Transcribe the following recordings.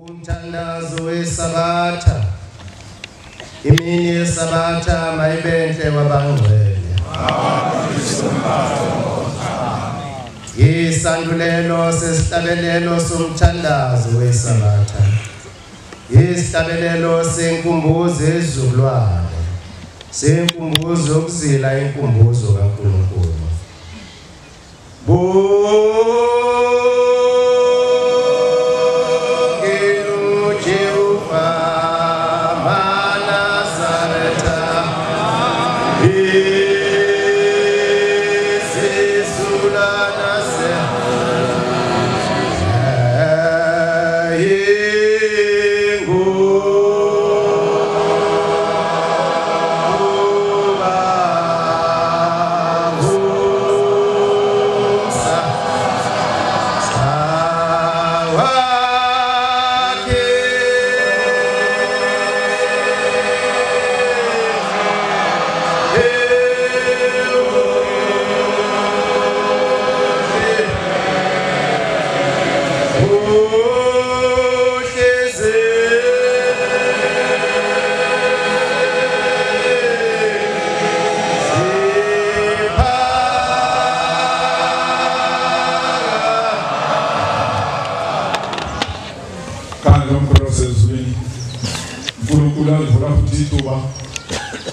Umthandazo wesabatha imini yesabatha mayibenhle wabangcwele isandulelo sesihlabelelo somthandazo wesabatha isihlabelelo senkumbuzo ezizukulwane senkumbuzo okuzila inkumbuzo kaNkulunkulu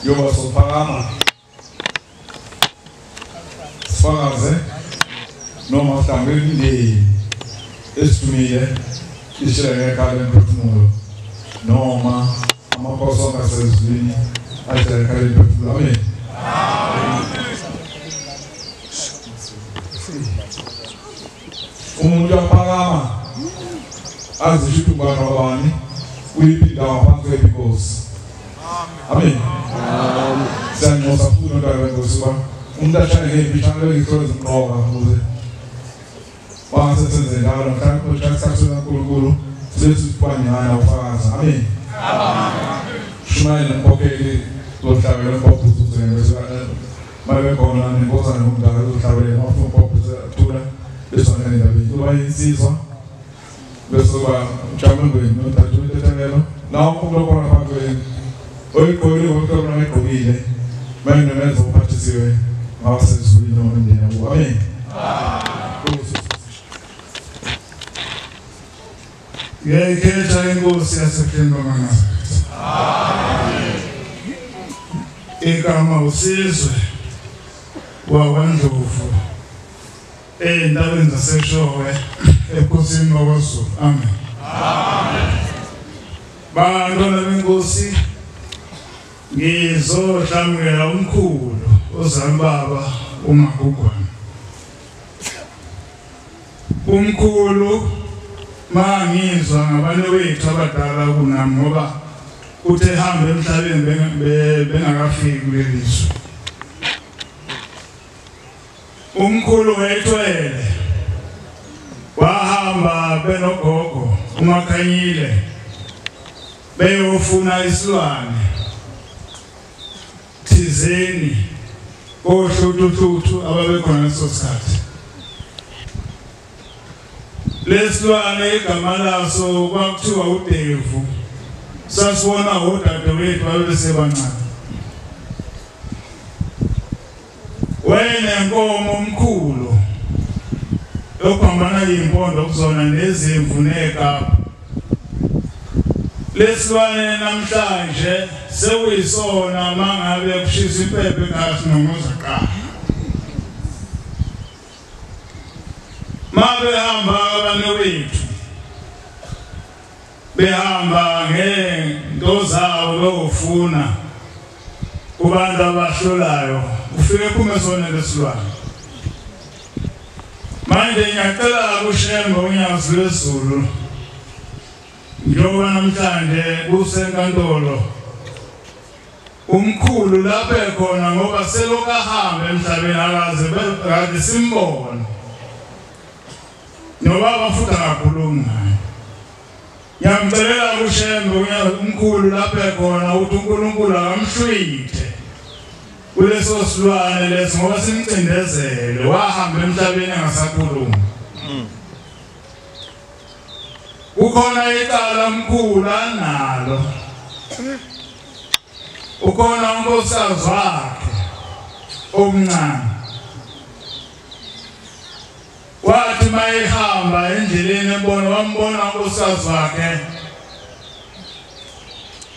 Yoba sophakama sifakaze noma mhlambe indeni esithumile ishela ngekhaya emphefumulo noma amaphoso angasezwini ashela ngekhaya emphefumulo amen umuntu yaphakama azisho ubani wabani uyiphinda ngaphansi kwebikosi amen Sanyosa futhi nodaba ngosiba umuntu ashaya ngebichana lezihlolo zimqoka ukuze basenze njalo mhlawumbe uJesu kaNkulunkulu sesifanyana ufakaza amen shumayela ngokeli lohlabela ngophuzu zenze mabe khona nenkosa nomdala lohlabela ngophuzu thula besona ndaba kuba insizwa bese ba chamengweni nothathu itethelelo nawo umuntu okona phakathi oyikhoyile ngokuqala ngegqokile manje nenza uphathisiwe ngawasezwini noma indlela kuba amen ngekhetha inkosi yasePhemba Manazaretha amen igama usizwe wakwandlovu endaweni zaseshowe ebukhosini bakwaZulu amen bantwana benkosi ngizodlamukela umkhulu ozalibaba uMagugwane umkhulu mangizwa ngabanye wethu abadala kunami ngoba uthe hamba emhlabeni bengakafiki kulelizwe umkhulu wetwele wahamba benogogo uMakhanyile beyofuna isilwane thizeni kohluthu ababekhona leso sikhathi lesilwane igama laso kwakuthiwa uDevu sasibona odadewethu babesebancane wena inkomo omkhulu okuhambana impondo kuzona nezimvu nekapa lesilwane namhlanje sekuyisona mangabe kushisa impepho kahle nomuza qala mabe hamba abantu wethu behamba ngento zawo lokufuna kubantu abahlolayo ufike kume sona lesilwane manje ngiyacela kushembe unyazi lwezulu njengoba namhlanje kusenkantolo umkhulu lapha ekhona ngoba seloku ahamba emhlabeni akaze simbone nobaba futhi akakhulumi naye ngiyamcelela kushembe umkhulu lapha ekhona ukuthi uNkulunkulu akamhlwithe kuleso silwane leso ngoba simcindezele wahamba emhlabeni engasakhulumi ukhona icala mkhulu analo ukhona unkosikazi wakhe omncane wathi mayihamba endleleni wambona unkosikazi wakhe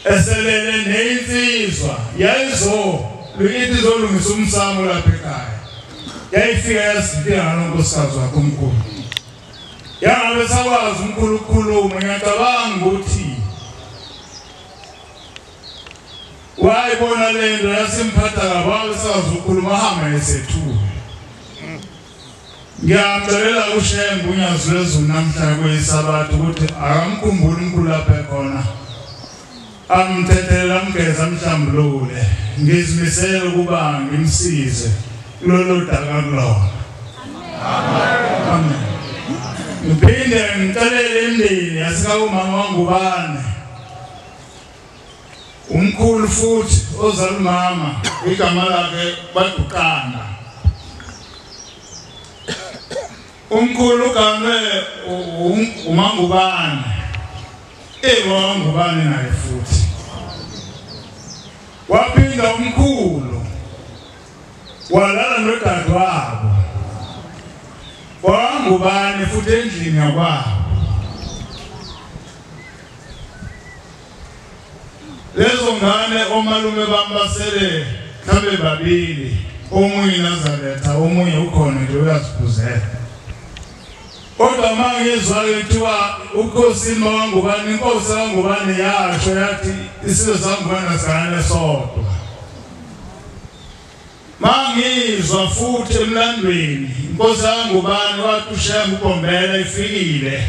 eselele neyinsizwa lithi izolungisa umsamo lapha ekhaya yayifika yazifika ngalonkosikazi wakhe omkhulu yangabe sakwazi umkhulu ukukhuluma ngiyacabanga ukuthi wayibona lento yasimphatha kababe sakwazi ukukhuluma ahamba esethule ngiyamcelela uShembe uNyazulezulu namhlanje kuyisabatha ukuthi akamkhumbuli umkhulu lapha ekhona amthethelela amgeza amhlambulule ngizimisele ukuba ngimsize lolo daka kulona amen ngiphinde ngicela imndeni yasikawumama wangubane umkhulu futhi ozala umama igama lakhe baduqana umkhulu uganwe umangubane wangubane naye futhi waphinda umkhulu walala nodadewabo wangubane futhi endlini yakwabo lezo ngane omalume bambasele mhlambe babili omunye Nazaretha omunye ukhona nje uyaziphuzela kodwa mangizwa kuthiwa ukhosini wangubane inkosi wangubane yasho yathi isizwe sangubane sikane sodwa mangizwa futhi emlandweni inkosi wangubane wathi uShembe uBombela ifikile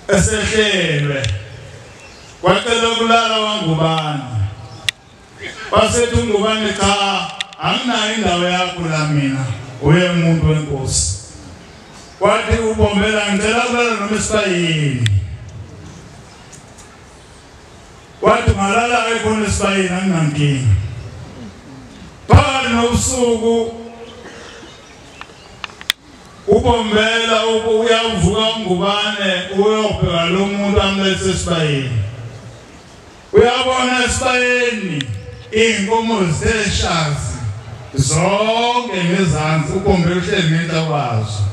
esehlelwe wacela ukulala wangubane wasethi ungubane cha anginayo indawo yakho la mina uye umuntu wenkosi wathi uBombela ngicela ukulala noma esibayeni wathi ngalala ekhona esibayeni anginankinga phakathi nobusuku uBombela uyavuka ungubane uyobheka lo muntu amlethe esibayeni uyabona esibayeni inkomo zeshazi zonke ngezansi uBombela uhleli ngenta kwazo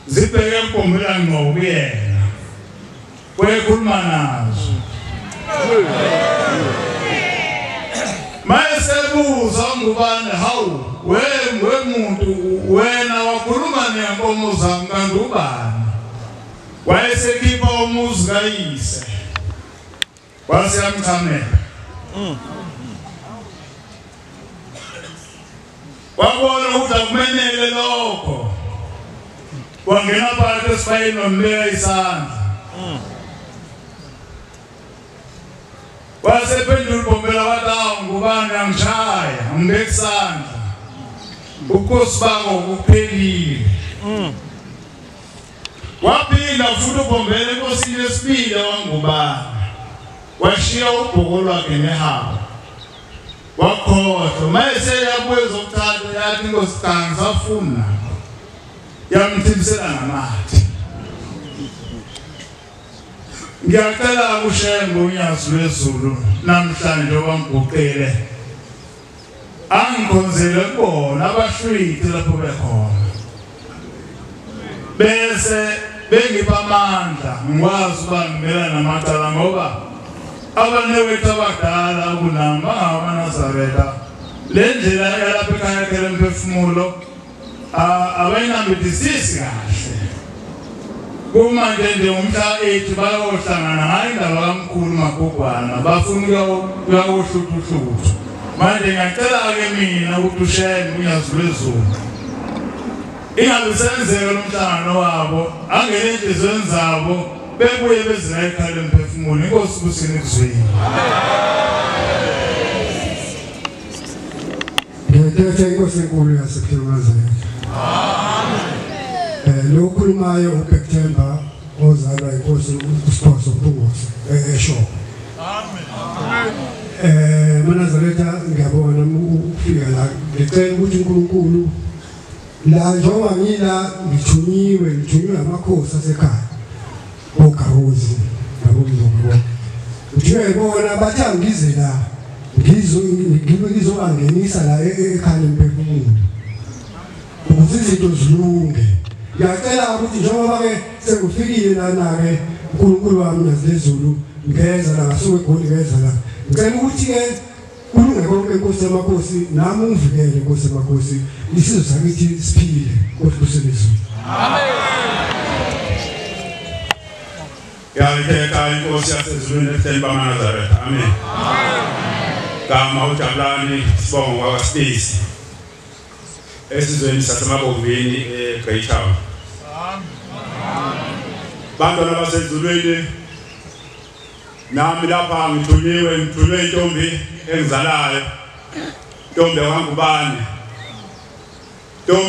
zibheke uBombela ngokuyena wekhuluma nazo mayesebuza ungubane hawu wemuntu wena wakhuluma nenkomo zami kanti ubani wayesekhipha umuzi kayise wasiyamchamela wabona ukuthi akumenele lokho wangena phakathi esibayeni wambeka isandla wasephendula uBombela wathi awu ngubani angishaya ngibeka isandla ukhosi bako kuphelile waphinda futhi uBombela enkosini yesibili wangubani washiya ubhoko lwakhe nehaba wakhohlwa mayese yabuye zokuthatha yathi inkosi safuna yamthimisela ngamathi ngiyacela uShembe uNyazulezulu namhlanje wamguqele angikhonzele kubona abashwithi lapho bekhona bese bengipha amandla ngikwazi ukuba ngimela namacala ngoba abanewethu abadala kunami bangabanazaretha le ndlela yalapha ekhaya kele umphefumulo abayinambithisisi kahle kuma nje umhla 8 bayohlangana hayi indaba kaMkhulu Magogwana bafuna ukuyohluthuhluthu manje ngiyacela ke mina ukuthi uShembe uNyazulezulu ingabe senzeka lo mhlangano wabo angene enhlizweni zabo bebuye bezila ekhaya emphefumulo inkosi kusini kuzwini ngiyathatha inkosi enkulu yasePhilomazela lo khulumayo uBekthemba ozalwa inkosi uSiphoso Mpungose eShowe Nazaretha ngiyabona ufika la ngicela ukuthi uNkulunkulu la njengoba ngila ngithunywe amakhosi asekhaya okarozi nabomzongo uthi bona batha ngize la ngizobangenisa la ekhaya emphefumulo ukuze izinto zilunge ngiyacela ukuthi njengoba ke sekufikile lana ke uNkulunkulu wami naZulu ngeza la ngasuke egoli ngeza la ngicela ukuthi ke kulunge konke inkosi yamakhosi nami ungivikele inkosi yamakhosi isizwe sakithi siphile ngokusebenzisa amen yalekeka inkosi yasezulwini eThemba Nazareth amen kama uJabulani sibongo wakwaSpace esizweni sasemabovini eGreat Town bantwana basezulwini nami lapha ngithunywe intombi engizalayo intombi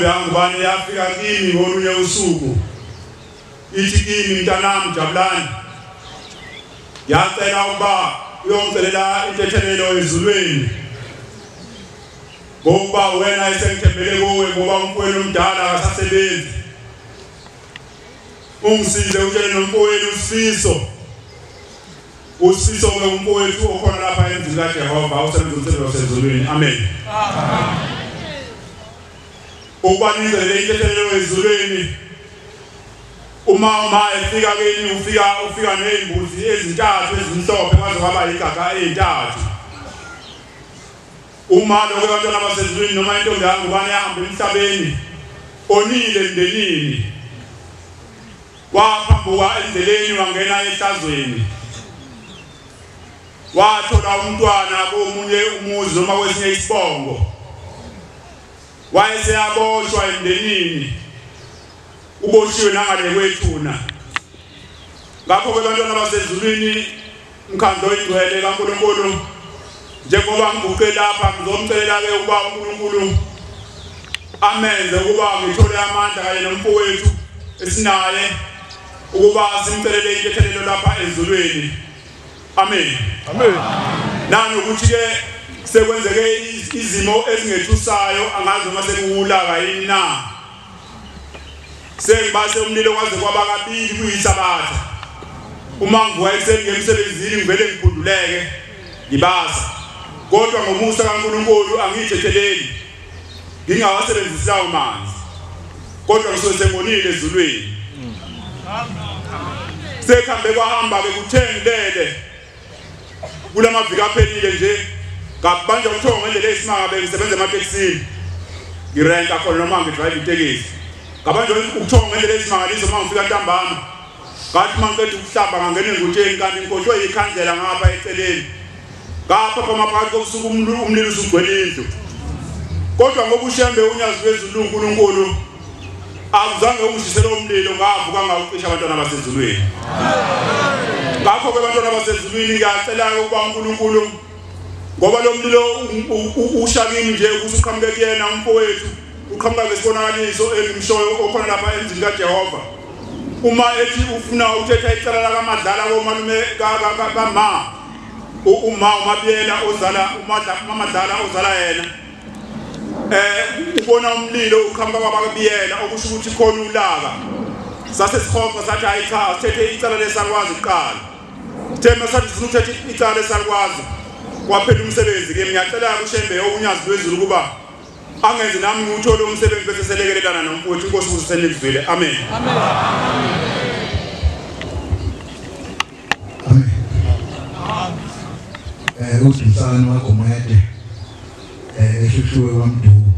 yangubani yafika kimi ngolunye usuku ithi kimi mntanami Jabulani yacela ukuba uyongicelela intethelelo ezulwini ngoba wena esengithembele kuwe ngoba umfowenu omdala akasasebenzi ungisize utshele nomfowenu usifiso ngumfowethu okhona lapha endlini kaJehova usebenza usezulwini amen ukwanizele intethelelo ezulwini uma efika kini ufika nezimbuzi ezintathu ezimhlophe kwaze kwaba igaga ezintathu uma lokho abantwana basezulwini noma intombi yangubani yahamba emhlabeni onile emndenini waphambuka endleleni wangena ehlazweni wathola umntwana komunye umuzi noma kwesinye isibongo wayeseyaboshwa emndenini uboshiwe nangale kwethuna ngakho ke abantwana basezulwini umkhandlo oyingcwele kaNkulunkulu njengoba ngiguqe lapha ngizomcelela ke ukuba uNkulunkulu amenze ukuba ngithole amandla kanye nomfowethu esinaye ukuba simcelele intethelelo lapha ezulwini amen nani ukuthi ke sekwenzeke izimo ezingethusayo angazi uma sekuwulaka yini na sengibase umlilo kwaze kwaba kabili kuyisabatha uma ngivuka ekuseni ngemsebenzini ngivele ngiphunduleke ngibasa kodwa ngomusa kaNkulunkulu angiyithetheleli ngingawasebenzisa amanzi kodwa ngisuke sengibonile ezulwini sekhambe kwahamba bekuthengilele kulamaviki aphelile nje ngabanje umthongo ngendlela esimanga bengisebenza ematekisini ngirenta khona noma ngidrive itekisi ngabanje ukuthonga ngendlela esimangaliso uma ngifika ntambama ngathi mangicela ukuhlamba ngangena engutsheni kanti inkoshwe ikhandlela ngapha eceleni ngapha phakathi kobusuku umlilo usugcwele indlu kodwa ngoba ushembe unyazi wezulu uNkulunkulu akuzange ungishisele umlilo ngavuka ngawucisha abantwana basezulwini ngakho ke abantwana basezulwini ngiyacela ukuba uNkulunkulu ngoba lo mlilo ushakini nje ukusuqhamuke kuyena umfowethu uqhamuka ngesibonakaliso engimshoyo okhona lapha endlini kaJehova uma ethi ufuna uthetha icala la kaMadlala komalume kama umabiyela ozala uMadlala ozala yena ubona umlilo uqhamuka kwababiyela okusho ukuthi khona ulaka sase sikhopha sathi hayi cha sithethe icala lesalwazi kuqala thema sathi sifuna uthethe icala lesalwazi kwaphela umsebenzi ke ngiyacela kushembe okunyazi wezulu kuba angenze nami nguthola umsebenzi bese selekelelana nomfowethu inkosi usenizwile amen uSimsana waGomede eshushuwe kwaMduku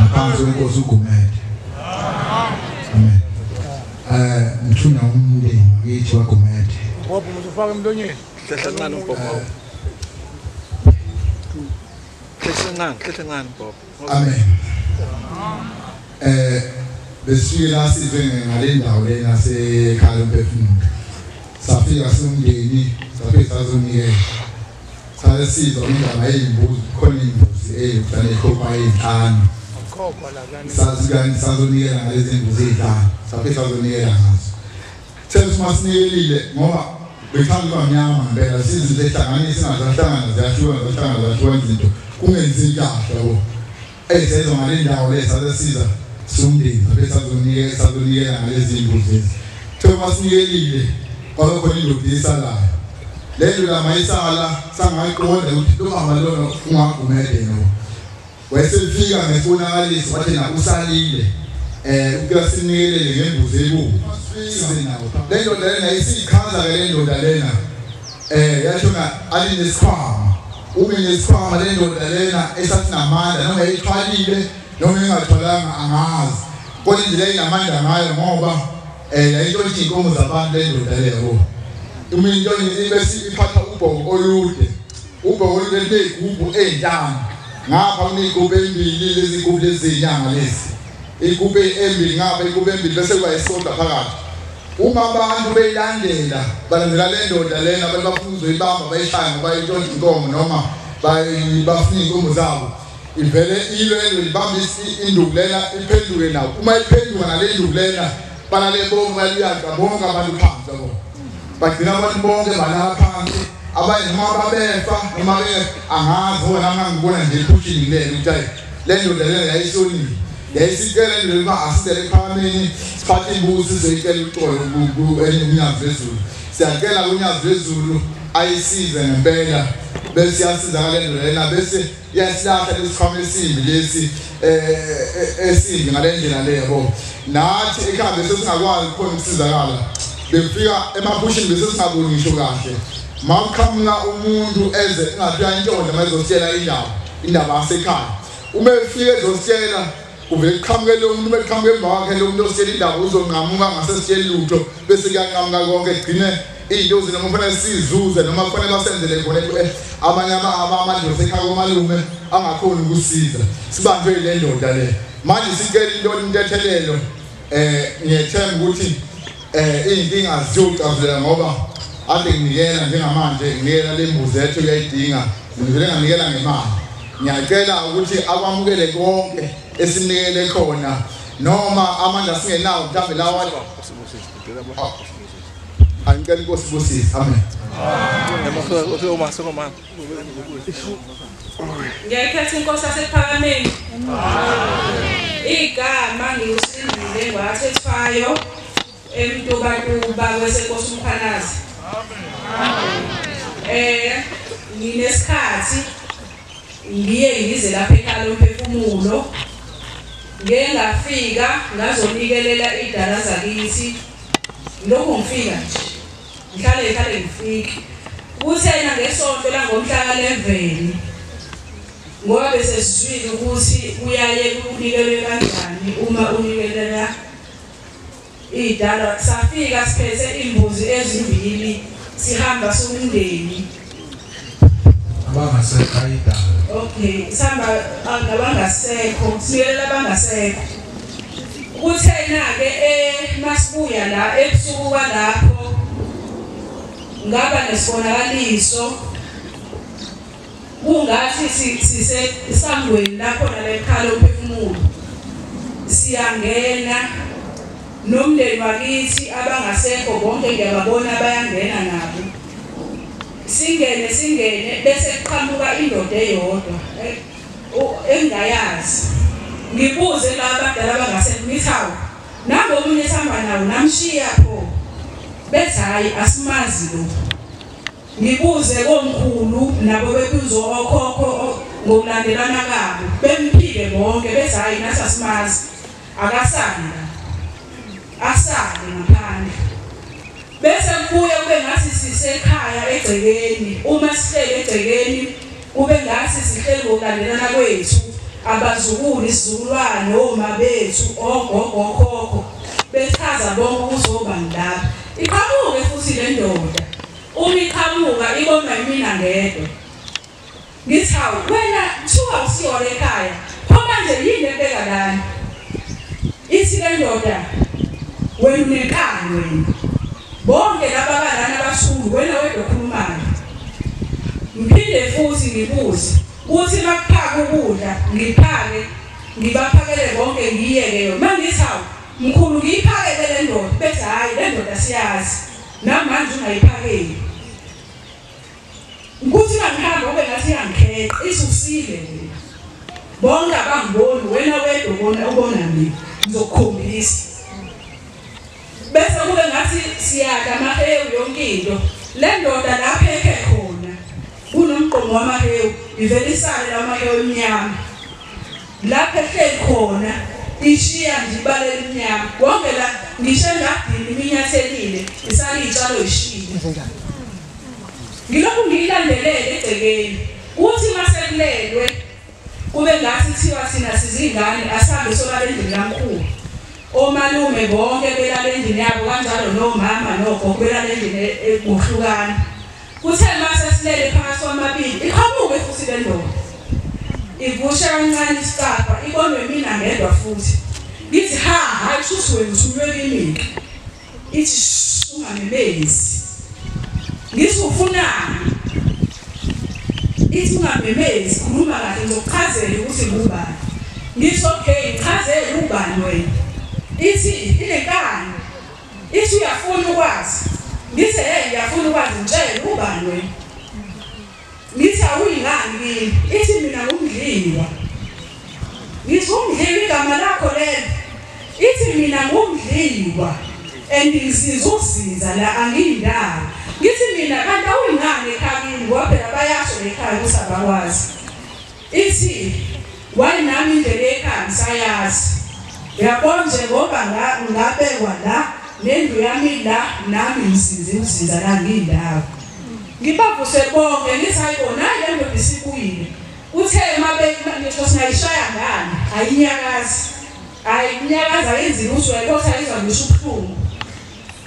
aphansi kwenkosi uGomede amen ngithuna umndeni ngithi waGomede ngoba umuntu ufaka emlonyeni hlehla ncane ubhobho hlehla ncane ubhobho amen besifika size ngale ndawo lena sekhaya umphefumulo safika somndeni safika sazonikela sasizwa indaba yezimbuzi khona imbuzi eyokuthala ekhopha ezinhlanu sazonikela ngalezi mbuzi ezinhlanu safika sazonikela ngazo sesimasinikelile ngoba bekhanda bamnyama ngempela sizinto ehlanganisa singahlangana ziyahluka izinto kungenzi kahle yabo ezenzo ngale ndawo lesa sasiza somndeni safika sazonikela ngalezi mbuzi Thomas niyelile ngoba khona indoda isalayo lento la mayisala sangayiqonda ukuthi lo mama lona ungagumede no wayesefika ngefonakalisi wathi na usalile ukuyasinikele ngembuzi ebubu lento lena isichaza ke lento lena yashona alinesikhwama ube nesikhwama lento lena esathi namandla noma ethwalile noma engathwalanga angazi kodwa indlela inamandla ngayo ngoba yayinto ethi inkomo zabantu lento leyo umuntu bese iphatha ubhoko olude lezigubu ezinhlanu ngapha kunezigubu ezimbili lezi zigubu lezinyanga lezi igubhu embili ngapha igubhu embili bese kuba isonto phakathi uma abantu beyilandela balandela le ndoda lena bafuna ukuzoyibamba bayishaya ngoba intshontsha inkomo noma bafuna inkomo zabo ivele ilwelo libamba induku lena iphenduke nawo uma iphenduka nale induku lena banale bonke baliyaqa bonke abantu phansi yabo bagcina abantu bonke balapha phansi abanye noma babefa noma angazi wona ngangibona nje pushing ngilele ukuthi le ndoda lena yayisonile yayisikele njengoba asizele phameni siphathe imbuzi sizekela uxolo enyazi lezulu siyakela kunyazi lezulu ayisize ngempela bese siyasizakala lendlela lena bese yasilahla lesikhwama esimbi lesi esimbi ngalendlela leyo nathi ekhambe sesingakwazi khona ukusizakala befika emaphushini bese singaboni ngisho kahle mawuqhamuka umuntu eze ingathi intshontsha mayizositshela indaba yasekhaya uma efika ezositshela uvele qhamuke lo muntu beqhamuke emva kwakhe lo muntu ositshela indaba uzonqamuka ngasesitshela lutho bese kuyanqamuka konke egcine izinto zinoma kufanele sizuze noma kufanele basenzele khona abanye amandla sekhaya komalume angakhona ukusiza sibanjwe ile ndoda le manje sicela into ethelelo ngiyethemba ukuthi izinkinga zizoxazulula ngoba ade nginikela njengamanje nginikela lembuzi ethu uyayidinga ngivele nganikela ngemali ngiyacela ukuthi akwamukele konke esinikele khona noma amandla singenawo mhlambe lawa angicela inkosi busisi amen ngiyakhetha inkosi yasePhakameni igama ngiusindile ngwathethwayo emntuba kwesenkosi uMkhanazi nginesikhathi ngiye ngize lapha ekhaya lomphefumulo ngeke ngafika ngazonikelela idala zakithi lokho ngifika nje ngihlale ngifike kuthena ngesonto la ngomhla ka11 ngoba bese sizwile ukuthi uyaye unikelwe kanjani uma unikelela idala safika siphethe imbuzi ezimbili sihamba somndeni abangasekho idala okay sihamba abangasekho siyelela abangasekho kuthena ke masibuya la ebusuku kwalapho ngaba nesibonakaliso kungathi sise isangweni lapho nalekhaya lomphefumulo siyangena nomndeni wakithi abangasekho bonke ngiyababona bayangena nabo singene bese kuqhamuka indoda eyodwa engayazi ngibuze labadala abangasekho ngithawu nabo omunye sihamba nawo namshiya pho bethi hayi asimazi lo ngibuze komkhulu nabo bebuzo okhokho ngokulandelana kabo bemphile bonke bethi hayi nathi asimazi akasana asale ngaphandle bese kubuye kube ngathi sisekhaya egcekeni uma sihlele egcekeni kube ngathi sihlele ngokulandelana kwethu abazukulu isizukulwane oma bethu ogogo okhokho bechaza bonke ukuzoba ngilapha iqhamuke futhi le ndoda uma iqhamuka ibona yimina ngedwa ngithi hawu wena thiwa usiyole ekhaya pho manje yini ebeka lana ithi le ndoda wena unenkani wena bonke laba balana abashulu wena wedwa khulumayo ngiphinde futhi ngibuze uthi makuphaka ukudla ngiphake ngibaphakele bonke ngiyeke yona mangithi hawu mkhulu ngiyiphakele le ndoda bese hayi le ndoda siyazi namanje ungayiphakeli ukuthi ngihamba ube ngathi yangikhetha isusile wena bonke abangiboni wena wedwa ubona mina ngizokukhombisa bese kube ngathi siyaka amahewu yonke into le ndoda lapha ekhe khona kunomqomo wamahewu ivelisane lamahewu emnyama lapha ehleli khona ishiya ndibalela emnyama konke la ngisho engadini iminyathelile isalitshalo ishile ngilokhu ngiyilandelele egcekeni uthi masekulelwe kube ngathi kuthiwa thina sizingane asabe solala endlini kaMkhulu omalume bonke belala endlini yabo kanjalo nomama nogogo belala endlini ekuhlukana kuthe mase silele phakathi kwamabili iqhamuke futhi le ndoda ivusha kancane isicapha ibonwe mina ngedwa futhi ngithi hayi shuthi wena uthunywe kimi ithi ungamemezi ngithi ufunani ithi ungamemezi khuluma kahle ngizokuchazela ukuthi ngubani ngithi okay ngichazele ubani wena ithi inenkani ithi uyafuna ukwazi ngithi ngiyafuna ukwazi ngitshela ubani wena ngithi awuyingani kimi ithi mina ngumdliwa ngithi umdliwa igama lakho lelo ithi mina ngumdliwa andizizosiza la angiyindawo ngithi mina kanti awuyingani ekhayeni ngoba phela bayasho ekhaya usabakwazi ithi wayinami indlela ekhaya ngisayazi uyabona nje ngoba ngabekwa la nendlu yami la nami ngisiza la ngiyindawo ngibavuse bonke ngithi ayibona le ndoda isikuyile uthe ngisho singayishaya ngani ayinyakaza yenzi ukuthi uyayibotha izwa ngisho ubuhlungu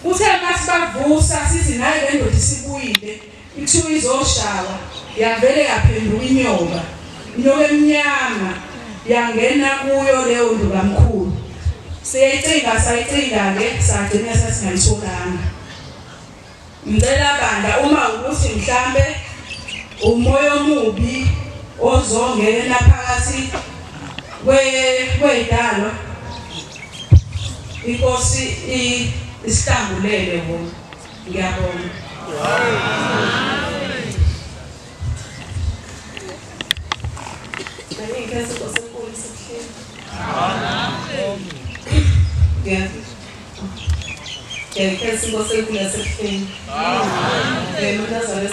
uthe mathi bavusa sithi naye le ndoda isikuyile ithiwa izoshawa yavele yaphenduka inyoka emnyama yangena kuyo leyo ndlu kaMkhulu sayicinga-ke sagcina sasingayitholanga ngicela banda uma ukuthi mhlambe umoya omubi ozongena phakathi kwey'dalo inkosi isihlangulele bona ngiyabona Kesi ngosenkulu yasebuhleni. Mntazana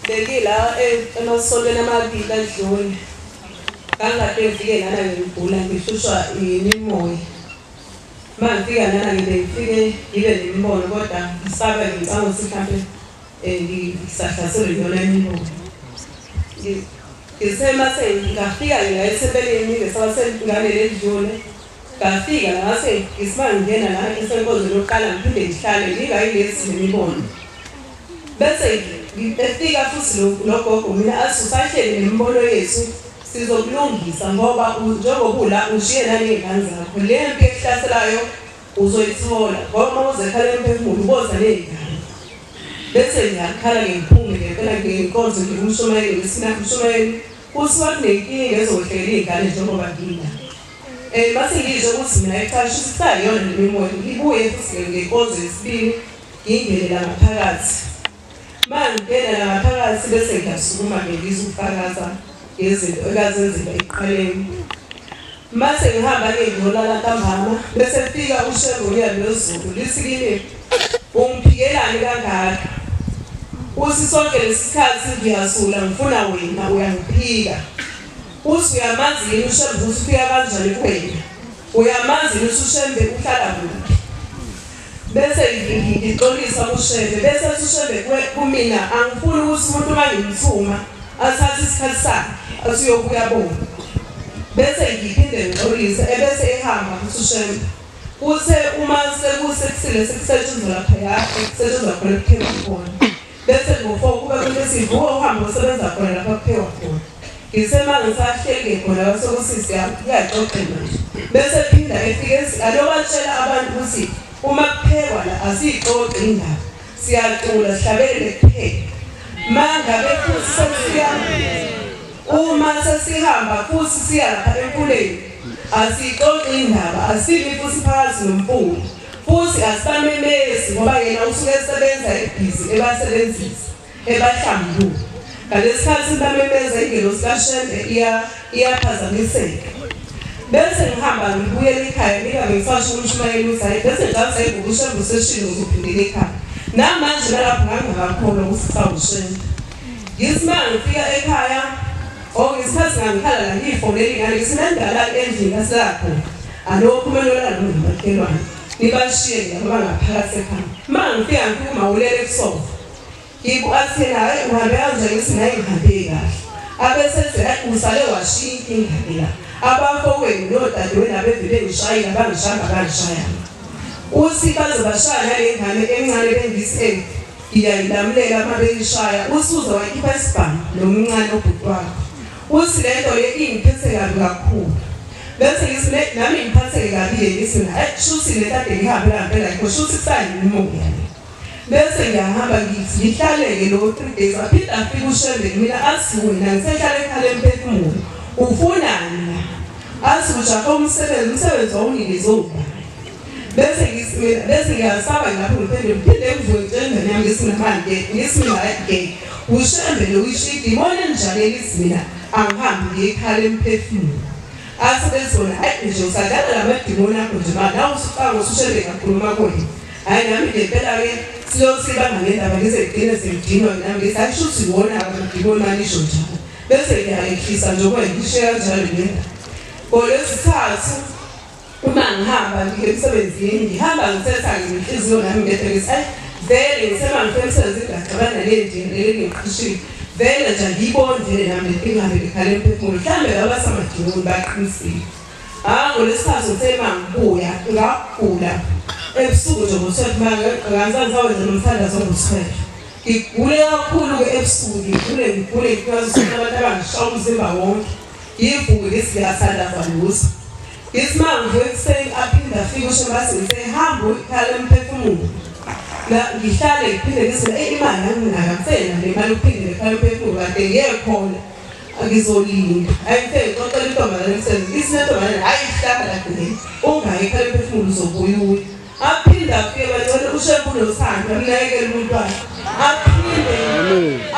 bengila emasolweni amabili adlule. Kangakade ngifike lana ngigula ngihlushwa imimoya. Mangifika lana ngifike ngibe nembono kodwa ngisaba ngicanga ukuthi mhlambe ngisahlaselwe yona imimoya. Ngisema ngafika ngayesebeleni ngesabasengane ledlule. Ngafika ngase ngisima ngena la esenkonzo lokuqala ngiphinde ngihlale ngingayilezi nemibono bese ngifika futhi logogo mina asisahlele nemibono yethu sizokulungisa ngoba njengoba ula ushiye nani ingane zakho le mpi ehlaselayo uzoyithola ngoba uzekhala emphefumulo uboza lezingane bese ngiyakhala ngiphume ngempela ngenkonzo ngimshumayeli ngisinamshumayeli usiwathi nenkinga ezohlela izingane njengoba ngina base ngizwe ukuthi mina ekhaya sisayona nemimoya ngibuye futhi ngenkonzo yesibili ngingene la ngaphakathi mangena la ngaphakathi bese ngiyasukuma ngizufakaza izinto ekazenzeka eqaleni mase ngihamba ngiyolala ntambama bese fika ushego uyalezulu lisikile ungiphikelani kangaka usi sonke lesikhathi ngiyasula ngifuna wena uyangiphika uthi uyamazi yini ushembe ukuthi ufika kanjani kuwena uyamazi ukuthi ushembe uhlala kuphi bese ngixolisa ushembe bese ushembe kumina angifuni ukuthi umuntu mangimthuma athathe isikhathi sakhe asiyobuya bona bese ngiphinde ngixolisa ebese ehamba ushembe uthe uma sekusekusile sekusetshenzwa lapha yakhe sekusetshenzwa khona kuphekwa khona bese ngo4 kube kulesivuko uhamba usebenza khona lapha kuphekwa khona ngisema ngisahleke khona wasekusisi yaxoxe manje bese phinda efike alobatshela abantu ukuthi uma kuphekwa la asixoxe indaba siyacula sihlabelele kupheka mangabe futhi sesiya uma sesihamba futhi siya lapha emfuleni asixoxe indaba asibi futhi phakathi nomfula futhi asamemezi ngoba yena usuke esebenza ebhizi ebasebenzisi ebahlambulula ngalesikhathi bamemeza ingelo sikashembe iyaphazamiseka bese ngihamba ngibuyela ekhaya nika ngifashe umshumayeli uzayi bese njalo sayibhukusha buseshini ukuphindela ekhaya namanje lapho ngangakholwa ukuthi sawushena ngisimanga ngifika ekhaya ngesikhathi ngangikhala la ngiyifonela ingane ngisinendala endlini kasilapho alokhu umelwela nomakhelwane nibashiye labo bangaphakathi ekhaya mangifika ngimawulele kusofa yibo athena hayi uhambe kanje ngisinaye ngihambe kahle abesethi usale washiya inkinga la abafowenu nodadewenu abevele ngishayile abangishanga bangishayana uthi bazobashaya le ngane encane bengise iyayilamulela mabeyishaya usuza wayikhipha isibhamu nomncane obhutwakho uthi lento le ingiphethe kabi kakhulu bese ngisile nami ngiphatheke kabi ngisina shuthi le tade ngihambe la phela shuthi kusayimoya bese ngiyahamba ngihlaleke lo 3 days aphinda afika ushembe mina athi wena ngisehlala ekhaya emphefumulo ufunani la athi ujaha umsebenzi wawunikezwe bese ngiyasaba lapho ngiphinde ngivuke ngicela nami ngisinamanje ngisimina ke ushembe lo ishidi imona njalo isimina angihambi ngikhale emphefumulo asebezona nje usadala lamadimoni akho nje nawe usifaka usushembe kakhuluma konke hayi nami ngempela ke silosiba ngalendaba ngizegcina semdinwa nami ngisasho ukuthi wona amadimoni manisho njalo bese ngiyayihlisa nje kwengishe kanjalo lena kolesithathu uma ngihamba ngisemsebenzini ngihamba ngisetha nginhliziyo nami ngethekisa vele ngisema ngifemsebenzi ngixabana nendlela engiqhishile vele nje ngibondile nami ingabe ekhale emphefumulo mhlambe laba samadimoni baqinisile ngolesithathu ngithema ngibuya ngagula ebusuku nje ngosethi ngangisawenza nomthandazo ngosifela ngigule kakhulu ke ebusuku ngigule because abantu abangishaya umzimba wonke yivuke ngesiyathandaza lusa isimanga ngisekuseni aphinda afika ushembasi ngisehamba ikhala emphefumulo la ngihlale ngiphinde ngisela imali anginayo akusena le mali uphinde ekhala emphefumulo kade ngiyekhona angizolinda ayithe xoxa intombazane ngisenze isinentombazane hayi ihlala la ungayikhala emphefumulo uzobuya aphinda afike bacela ushembu nothando amnakekela umntwana aphinde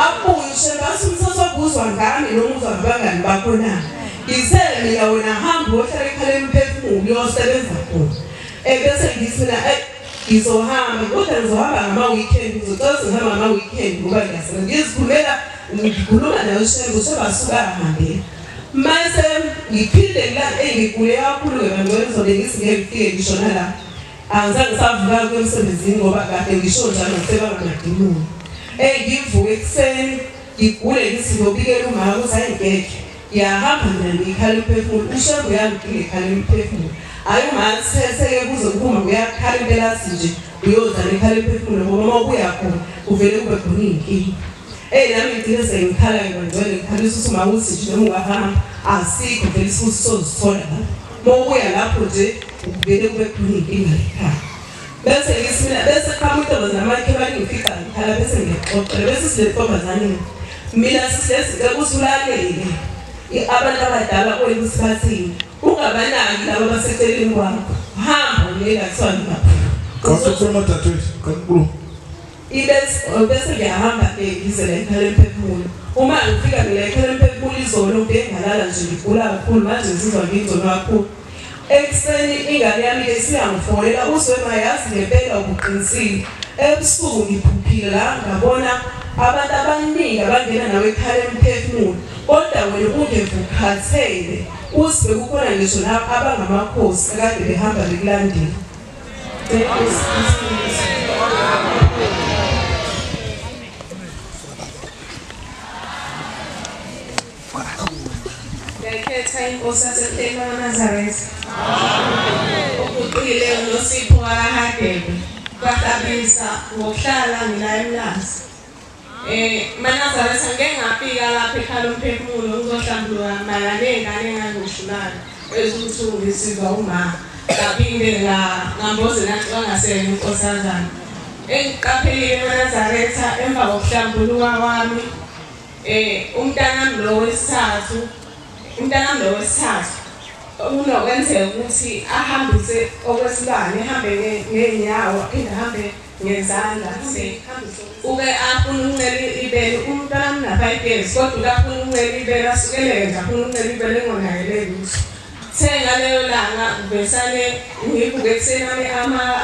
abuye ushembasi umsasokuzwa ngami noma uzwa ngabangani bakho na isele mina wena hamba wohlala ekhaya emphefumulo uyosebenza khona bese ngisina ngizohamba kodwa ngizohamba ngama-weekend ngizocela ngihamba ngama-weekend ngoba ngiyasebenza ngizikhulumela ngikhuluma nayo ushembu sebasuka ahambela mase ngiphinde ngigule kakhulu-ke bantu ngizobe ngifike ngishona la angizange savuka kwemsebenzini ngoba kade ngisho njalo ngisebangamadimoni ngivuke ekuseni ngigule ngithi ngiyobikela umama ukuthi hayi ngeke ngiyahamba mina ngikhala emphefumulo ushembu yami ngikhala emphefumulo hayi umathetheke kuze kuphuma uyakhala impela athi nje uyozana ekhala emphefumulo ngoba uma ubuya khona kuvele kube khona iy'nkinga nami ngigcine sengikhala-ke kangcwele ngikhalisa ukuthi uma uthi nje noma ungahamba asikho vele isifuthi sozithola lapho uma ubuya lapho nje vele kube khona iy'nkinga ekhaya bese ngisimina bese qhamuka intombazane amakhelwane ngifika ngikhala bese ngiyexoxela bese sile ntombazane mina sisezinto ukuthi ulalele abantu abadala kwenu ukuthi bathini ungabanaki laba baseceleni kwakho hamba ulela kuthiwa Kakhuluma dadewethu kakhulu bese ngiyahamba ngize la ekhala emphefumulo uma ngifika ngila ekhala emphefumulo izolo ngalala nje ngigula kakhulu manje ngizizwa ngingcono kakhulu ekuseni ingane yami ke siyangifonela uzwema yazi ngempela ubuqinisile ebusuku ngiphuphile la ngabona abantu abaningi abangena nawe ekhala emphefumulo kodwa wena ungevukhathele usibe kukhona ngisho lapho abangamakhosi akade behamba bekulandela ngekhetha inkosi yaseThema kaNazaretha ubuqile uNosipho kaHadebe kwahlabisa ngokuhlala ngila eMlazi maNazaretha ngeke ngafika lapha ekhala umphefumulo ngizohlambuluka mala nengane engangishulana ezuthi ngisizwa umama ngaphinde ngamboze nangasena inkosazana engiqaphelile eNazaretha emva kokuhlambuluka kwami umntanami lo wesithathu unokwenzeka ukuthi ahambise okwesibane ehambe ngeenyawo aphinde ahambe ngezandla uke afuna ukuncela ibele umntanami na-5 years kodwa afuna ukuncela ibele asukelele nje afuna ukuncela ibele engonakeleli ukuthi thenga leyo langa besane ngibuke kuseni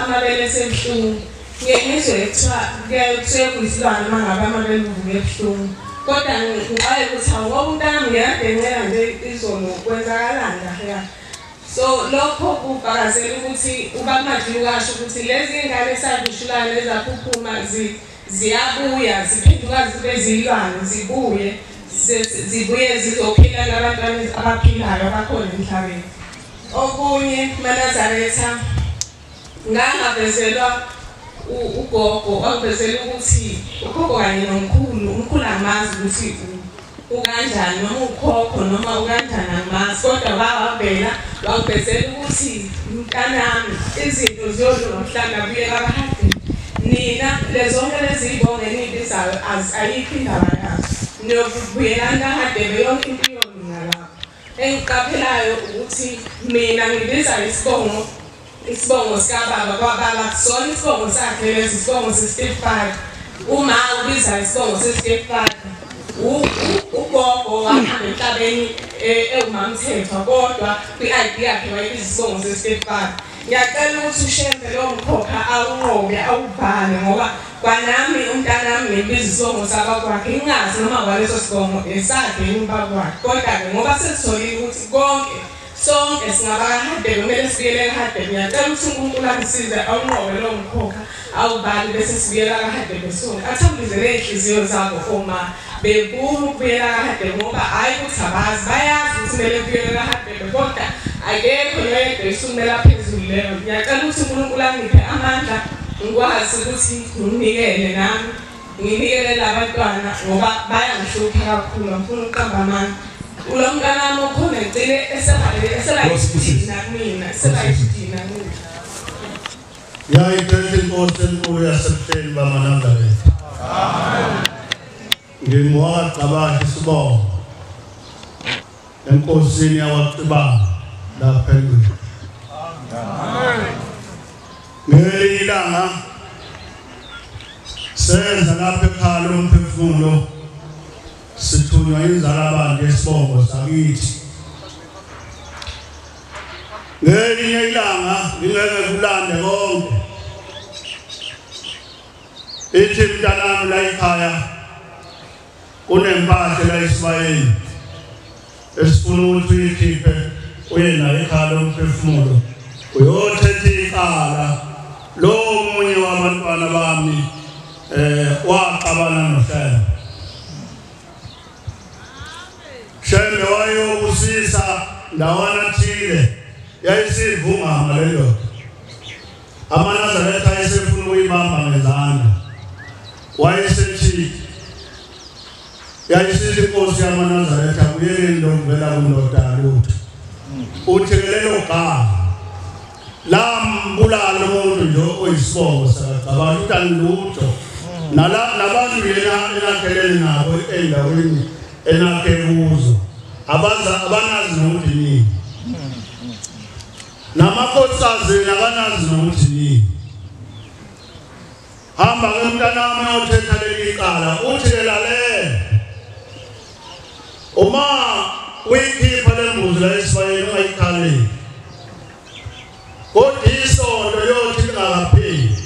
amabele esebuhlungu ngizwe kuthiwa kuyisilwane mangabe amabele uvuke ebuhlungu kodwa ngiqale ukuthi ngoba umntana ngiyade ngicela nje izolo kwenzakalani kahle so lokho kubhakazela ukuthi ubamanje ukasho ukuthi lezi ingane esabishulayo ezaphuphuma ziyabuya ziphenduka zibe zilwane zibuye zizophila nabantwana abaphilayo abakhona emhlabeni okunye Nazaretha ngavezelwa ugogo wavezela ukuthi ugogo kanye nomkhulu amazi ukuthi ukanjani noma ukhokho noma ukanjani amazi kodwa wavezela ukuthi mntanami izinto ziyodlula mhlanga buye kabahade nina lezonke lezibonge nibizayo ayikho indaba yazo nokubuyelana kahade beyonke into yolunga lapho engiqaphelayo ukuthi mina ngibiza isibongo sikababa kwababa kusona isibongo sakhe lesi isibongo se-Stepfather uma ubiza isibongo se-Stepfather ugogo wahamba emhlabeni ewumamthethwa kodwa kwi-ID yakhe wayebiza isibongo se-Stepfather ngiyacela ukuthi ushembe lo mkhokha awunqobe awubhale ngoba kwanami umntanami ngibiza isibongo sabakwakhe ngingazi noma kwaleso sibongo esakhe umbakwakhe kodwa-ke ngoba sesitholile ukuthi konke sonke singabakahade kumele sibuyele kahade ngiyacela ukuthi uNkulunkulu angisize awunqobe lo mkhokha awubhali bese sibuyela kahade besonke athambizele inhliziyo zabo uma befuna ukubuyela kahade ngoba hayi ukuthi abazi bayazi ukuthi kumele kubuyele kahade kodwa akekho noyedwa isumela phezulu leyo ngiyacela ukuthi uNkulunkulu angiphe amandla ngikwazi ukuthi nginikele nami nginikele labantwana ngoba bayangihlupha kakhulu ngifuna ukuqamba amandla ulo mntanami okhona ngicele esebayidina kumina esebayidina kumina yayiphethe inkosi enkulu yasebuhleni bamaNazaretha ngingwaqabathi isibongo enkosini yakwaqibanga lapha eNgwini ngelilanga senza lapha ekhaya umphefumulo sithunywa inzala abantu esibongo sakithi ngelinye ilanga ngingeke kulande konke ithi mntanami la ekhaya kunempahla la esibayeni esifuna ukuthi uyikhiphe uye nayo ekhaya lomphefumulo uyothetha icala lo munye wabantwana bami waqabana nohlelo Shembe wayokusisa ndawana thile yayisivungama lelo amaNazaretha ayesefuna ukuyibamba ngezandla wayesethi yayisithi inkosi yamaNazaretha kuyeleni lokuvela kundoda lutho uthi lelo gama lambulala umuntu nje oyisibongo sakababa utani lutho nabantu yena enakhelene nabo endaweni enakhe kuzo abanazi nokuthi yini namakhosazi abanazi nokuthi yini hamba ke mntanami uyothetha leli cala uthi lalela uma uyikhipha lembuzi la esibayeni ayikhaleni kodwa isonto yothi lingakapheli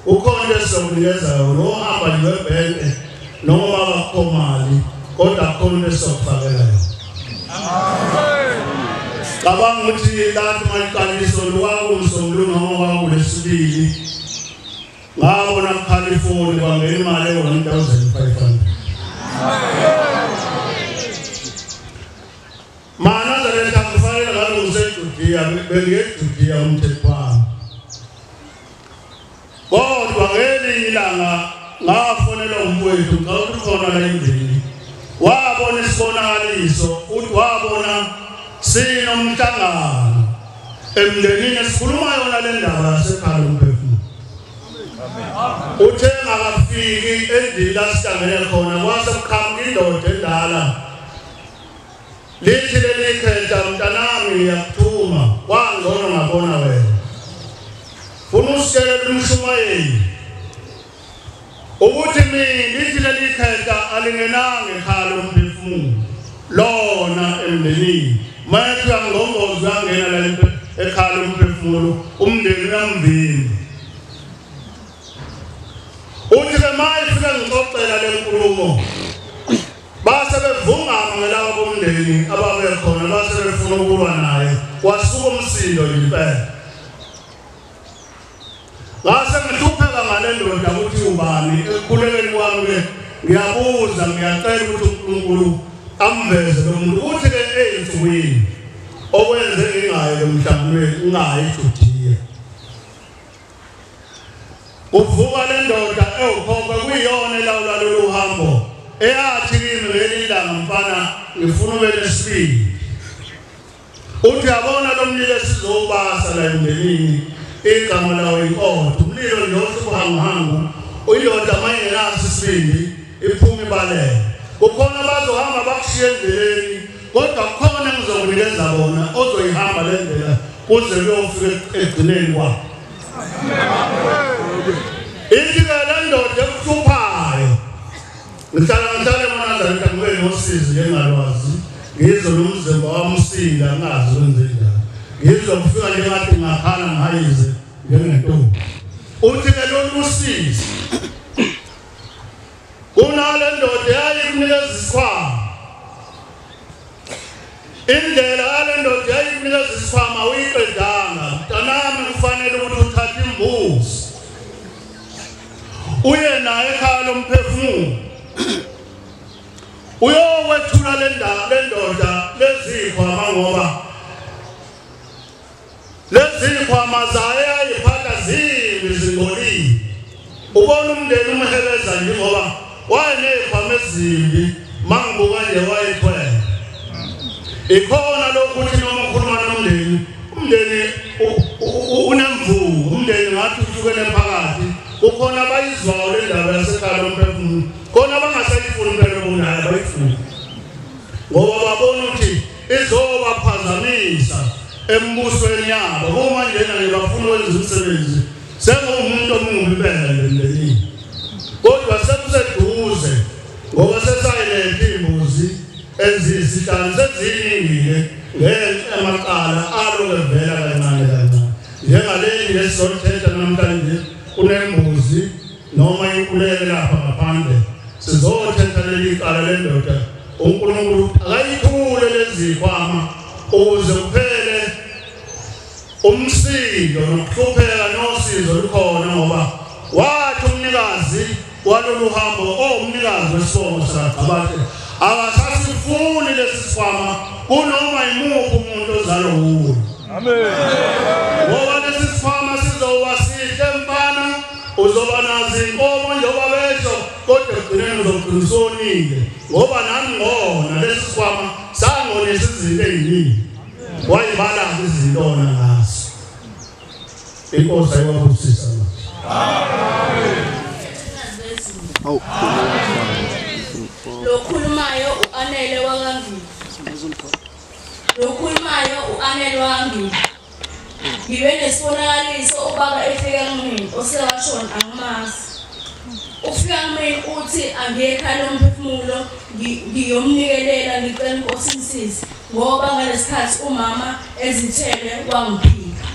ukhona esizokunikeza yona ohamba ngebhenke noma bakhomali kodwa khona esokufakela yona cabanga ukuthi lathi maliqaliso lwakumsomlungu noma kwakulesibili ngabona eCalifornia kwangena imali e-1,500 maNazaretha kufanele ngabe useJudiya bengiyeJudiya umthetho wami kodwa ngelinye ilanga ngafonela umfowethu ngawuthi khona la endlini wabona isibonakaliso uthi wabona sinomhlangano emndenini esikhuluma yona le ndaba yasekhaya umphefumulo uthe ngakafiki endlini la sihlangene khona kwase kuqhamuka indoda endala lithi leli khetha mntanami yakuthuma wangcono ngabona wena funa usikelela umshumayeli ukuthi mina lithi leli khetha alingenanga ekhaya lomphefumulo lona emndenini manje angombozo angena la ekhaya lomphefumulo umndeni uyamvini uthi ke manje fika ngixoxela lenkulumo base bevungama ngelaba bomndeni ababekhona base befuna ukulwa naye kwasuka umsindo impela ngase ngihlupheka ngale ndoda ukuthi ubani ekhulekeni kwami ke ngiyabuza ngiyacela ukuthi uNkulunkulu amveze lo muntu uthi ke eyinsukwini owenze ingaye emhlanganweni ingayi Judiya uvuka le ndoda ewukhokwe kuyiyona elawula lolu hambo eyathi kimi ngelilanga mfana ngifuna ube nesibili uthi yabona lo mlilo sizobasa la emndenini igama lawo inkodo umlilo nje osubuhanguhangu uyindoda manje nasi isibindi iphuma ibalele kukhona bazohamba bakushiye endleleni kodwa kukhona engizokunikeza bona ozoyihamba le ndlela kuze kuyofika egcineni kwakho ithi le ndoda ekuhluphayo ngihlala eManazareta ngibe nosizi njengalwazi ngizwe nomzimba wami usinda ngazi kwenzeni ngizofika nje ngathi ngakhala ngayize njengentombi uthi ke lo usizi kunale ndoda yayikunikeza isikhwama indlela yale ndoda yayikunikeza isikhwama uyiqedanga mntanami kufanele ukuthi uthathe imbuzi uye naye ekhaya lomphefumulo uyowethula le ndoda lezikhwama ngoba lezikhwama zayo yayiphatha zimbi zingcolile ubona umndeni umhebeza nje ngoba wayenekhwama ezimbi mangibuka nje wayithwele ikhona lokuthi noma ukhuluma nomndeni umndeni unemvuko umndeni ngathi uhlukene phakathi kukhona abayizwayo le ndaba yasekhaya lomphefumulo khona abangasayifuni impela bonayo bayifuni ngoba babona ukuthi izobaphazamisa embusweni yabo uma njena ngibafuna ukwenza umsebenzi sengumuntu omubi impela lendeni kodwa sekuseduze ngoba sesayile imbuzi ezisihlanu sezilingile ngenxa amaqala alokuvela kancane kancane njengaleli lesizothetha namhlanje kunembuzi noma inkuleke lapha ngaphandle sizothetha leli qala lendoda uNkulunkulu akayithule lezikhwama ukuze kuphele umsindo nokuhlupheka nosizo lukhona ngoba wathi umnikazi walolu hambo umnikazi wesibongo sakhe akasasifuni lesisikhwama kunoma imuphi umuntu ozalo kuwo amen ngoba lesisikhwama sizoba sihle mfana uzoba nazi inkomo njengoba besho kodwa egcineni uzoqinisonile ngoba nami ngona lesisikhwama sangonisa izinto eziningi wayibala izintona ngaso inkosi ayibusisa amen lokhulumayo uanele wakangini lokhulumayo uanele wakangini ngibe nesibonakaliso ubaba efika kimi osewashona angimazi ufika kimi uthi angekhala lomphefumulo ngiyomnikelela ngicela inkosi insizi ngoba ngalesikhathi umama ezithele wangiphika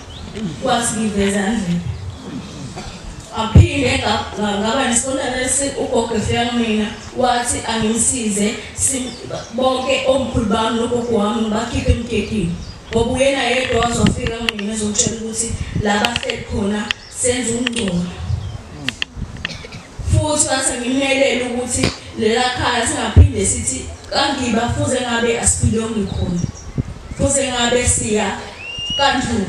kwathi ngiveza ndlela aphinde ngaba nesibonakaliso ugogo efika mina wathi angimsize bonke omkhulu bami nogogo wami bakhiphe emgedini ngoba uyena yedwa wazofika mina ezotshela ukuthi la bahleli khona senze umngcwabo futhi wathi ngimnelele ukuthi lela khaya singaphinde sithi kangiba fuze ngabe asipilongi khona fuze ngabe siya kanjani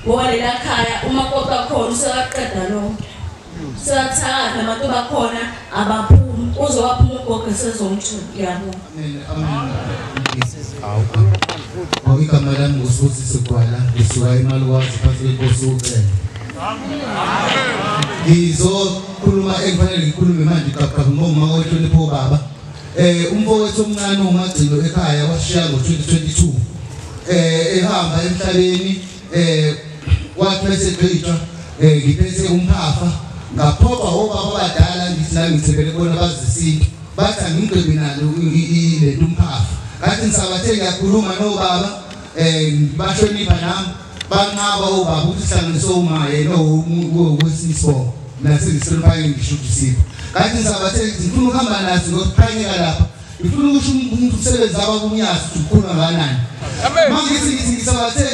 ngoba lela khaya umakoti wakhona useyaqeda lonke sathaka nabantu bakhona abaphumi uzowaphuma ugogo sezomthola yabo awu igama lami nguSibusiso Gwala ngisuka eMalukwazi phansi kwenkosi uCele ngizokhuluma ekufanele ngikhulume manje kakhulu ngoma ohlonipho baba umfowethu omncane uMagcilo ekhaya washiya ngo2022 ehamba emhlabeni wathi bese gqitshwa ngiphethe umphafa ngaphoqa obaba abadala ngithi nami ngithebele bona bazisinto bathi angimgqibi nalo lento umphafa kathi ngisabathe ngiyakhuluma nobaba bahlonipha nami banqaba ubaba ukuthi hlanganise umaye nowesisibo nase ngihloniphane ngishudisipho kathi ngisabathe ngifuna ukuhamba nathi ngokuphanyeka lapha ngifuna ukusho umsebenzi abakunyazi ukukhuluma kanani manje ngithi ngisabathe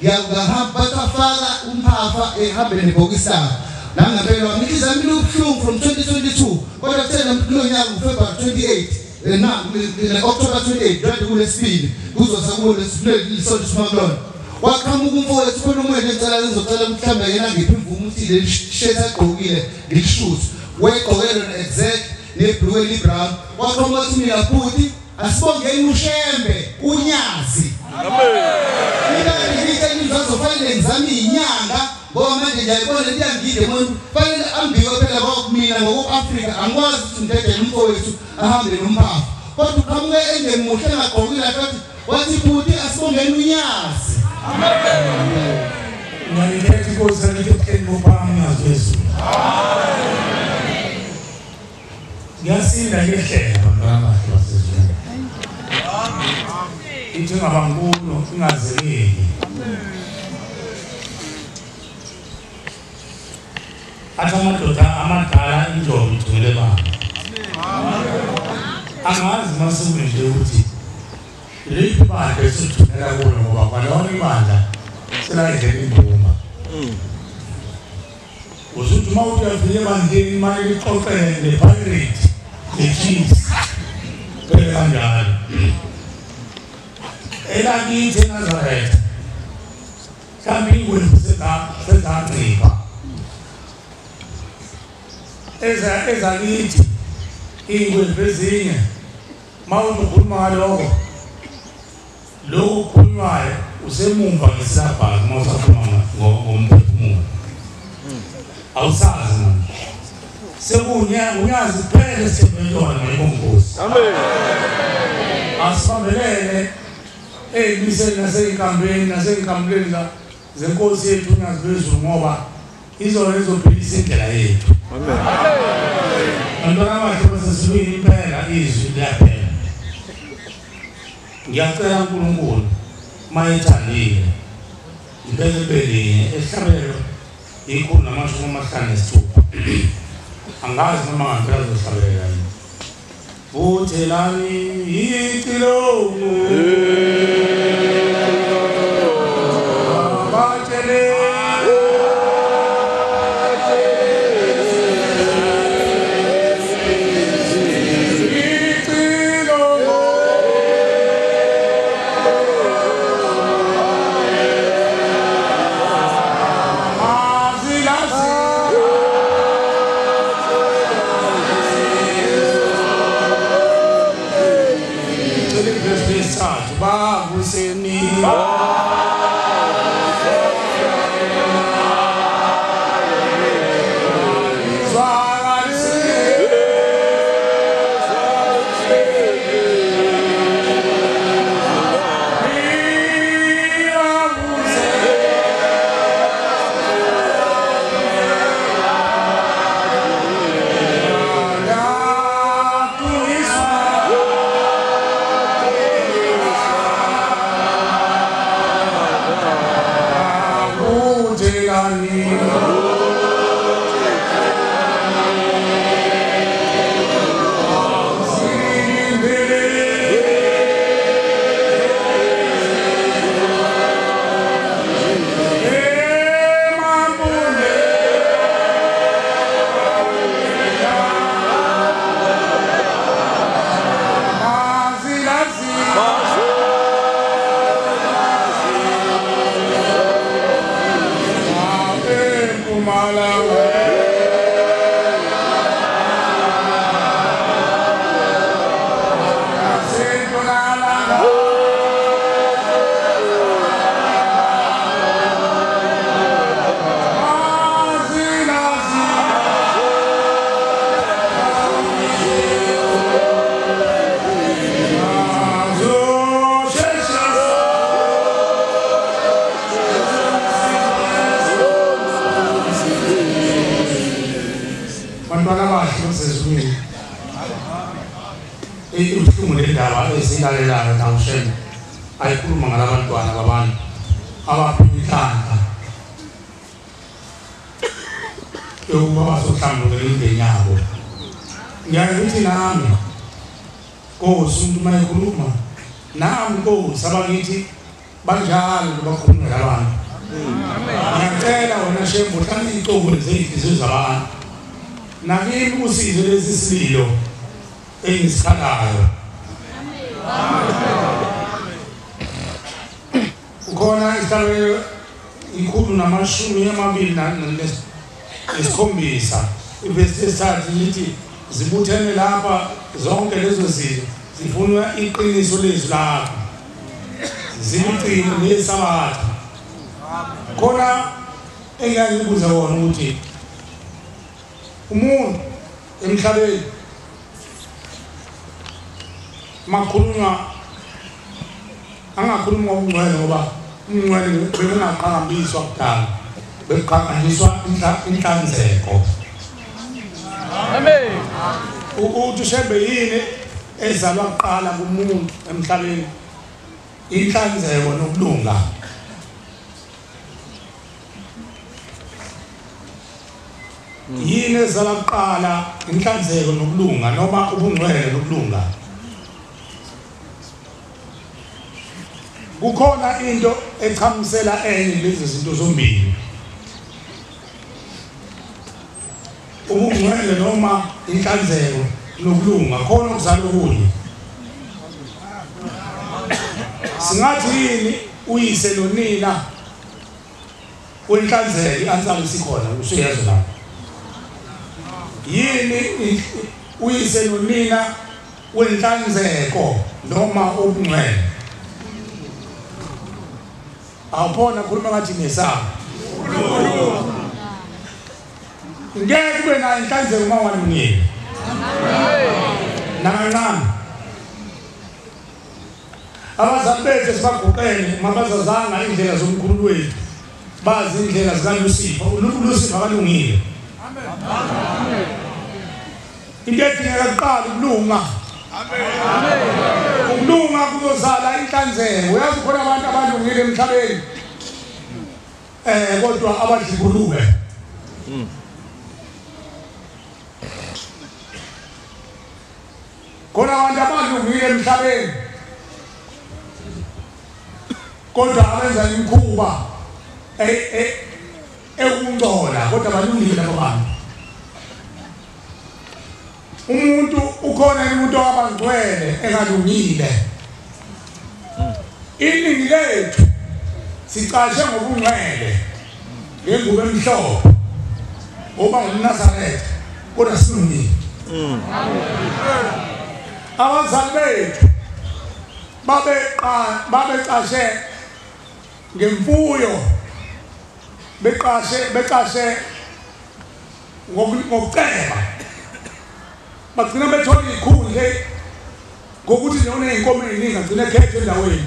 ngiyahamba bathafaka umphafa ehambe nebhokisi lakhe nangempela ngikhiza mina ubuhlungu from 2022 kodwa kuthena kulo nyaka uFebruary 28 October 28 kanti kulesibili kuzosakubo lesibili isonto simaklona waqhamuka umfowethu khona umwele ecala ngizocela mhlawumbe yena ngiphi imvumo uthi le shirt agqokile ngilishuthe weqokelo exact nebhlue librown waqhamuka uthi mina bhuti asibongeni ushembe unyazi amen ngithe ngizofanele ngizame inyanga ngoba manje ngiyayibona liyangide umuntu fanele ambiwe phela ngokumina ngokuAfrika angikwazi ukuthi ngidedele umfowethu ahambe nomphafa kodwa uqhamuke engemuhle engagqokile athi wathi bhuti asibongeni unyazi amen ngiyayithetha inkosi ngikutheni ngophambi ngazwezulu ngiyasinda ngehlela bantwana basezweni ithi ngabangulo ingazekeli athi amadoda amadala intombi igcwele baba angazi masuku nje ukuthi leli bandla esithumela kulo ngoba kwalona ibandla selayidlela induma usuthi uma uthi uyafike ebandleni imali lixoxele le-pirate le-cheese phele kanjalo elakithi eNazaretha mhlawumbe ingwevu sezancipha ezakithi ingwevu ezinye uma ukhuluma ngalokho lokhu khulunywayo usemumva ngesabhaka uma usakhuluma ngomphefumulo awusazi manje unyazi phele sithembelona ngeNkosi amen asibambelele eyimiseni nasey'nkambeni nasey'nkamulweni zenkosi yethu unyazi phezulu ngoba izona ezophilisa indlela yethu amen bantwana bakhe basesilwini impela izwi liyaphela ngiyacela uNkulunkulu mayethandile ibeke belinye esihlabelelo ikhulu namashumi 56 angazi noma ngempela zohlabelela yini buthelani itilongo batele ubuhlungu lendaba ezilalelayo nawushena ayikhuluma ngalabantwana babantu abaphilanga yokuba bazohlambulula imindeni yabo. Ngiyakuthi nami Nkosi umuntu mayikhuluma nami Nkosi abakithi banjalo bakhulumela abantu. Ngiyacela wena Shembu hlala iqobo lezinhliziyo zabantu. Nakimi usizo lesi sililo engisikhalayo. Ukhona isihlalo ikhulu namashumi amabili nesikhombisa ibese esathi lithi zibuthene lapha zonke lezo zinto zifuna iqiniso lezwi lakho zimicini nesabatha khona engiyakubuza wona ukuthi umuntu emhlabeni makhuluma angakhuluma ngokungcwele ngoba umngcwele bengaqhakambiswa kudala beqhakambiswa inhlanzeko. Amen. Uthi Shembe yini ezalwa kuqala kumuntu emhlabeni inhlanzeko nokulunga. Yini ezalwa kuqala inhlanzeko nokulunga noma ubungcwele nokulunga. Kukhona into echamisela enye lezi zinto zombili. Ubungcwele noma inhlanzeko nokulunga khona kuzala okunye. Singathi yini uyise nonina wenhlanzeko i-answer isikhona usuyazi lapho. Yini uyise nonina wenhlanzeko noma ubungcwele. Awubona khuluma ngathi ngesaba. Ngeke kube nayo inhlanzeko uma wanungile. Nakancane. Abazali bethu sibaguqene mabazazanga indlela zomkhulu wethu. Bazi indlela zikaLucifer. uLucifer akalungile. Amen. Into edingeka kuqala ukulunga. Amen. Ukulunga kuzozala inhlanzeko. Uyazi khona abantu abalungile emhlabeni. Kodwa abadlibulube. Khona abantu abalungile emhlabeni. Kodwa abenza imkhuba ekungcola kodwa balungile labo bantu. Umuntu ukhona umuntu abangcwele engalungile. Iningi lethu sicashe ngobungcwele ngengubo emhlophe oba nguNazaretha kodwa silungile. Abazali bethu babecashe ngemfuyo becashe ngokuceba bagcina bethola ikhundle ngokuthi noma inkomo eziningi agcina ekhethe endaweni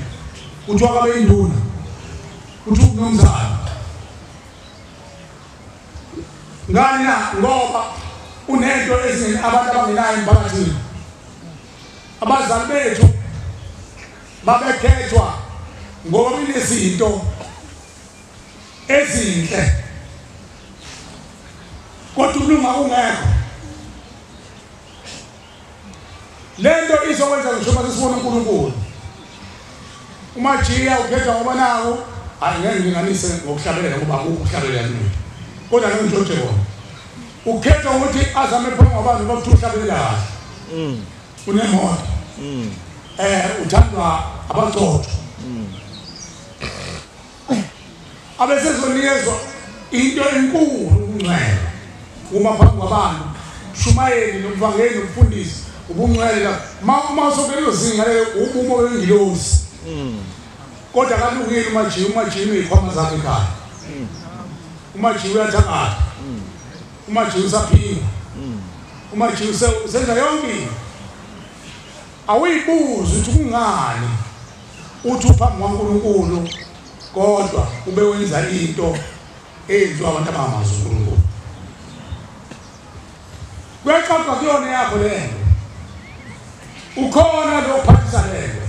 kuthiwa kabe induna kuthi unomzana ngani na ngoba unento ezini abantu abangenayo emphakathini. Abazali bethu babekhethwa ngoba inezinto ezinhle kodwa ukulunga kungekho. Lento izokwenza ngisho mase sibona uNkulunkulu. Umajiya ukhetha ngoba nawo angeke nginganise ngokuhlabelela ngoba ukuhlabelela nini. Kodwa ngijoje bona. Ukhetha ukuthi azame phela ngabantu bakuhlabelela kahle. Unemoto. Uthandwa abaqotho. Abesezonikezwa into enkulu ukungcwele. Uma phambi kwabantu shumayeli nokuvangeli nokufundisa ubungcwele la uma sokelo zinga le ubumo bengilosi. Kodwa kalungile umajiya ikhoma zakhe ekhaya. Umajiya uyathakatha. Umajiya usaphila. Umajiya usenza yonke. Awuyibuza ukuthi kungani uthi uphambi kwaNkulunkulu kodwa ube wenza into eyenziwa abantu abangamazi uNkulunkulu. Kuyaqhaqa kuyona yakho lento. ukhona lo phathisa lelo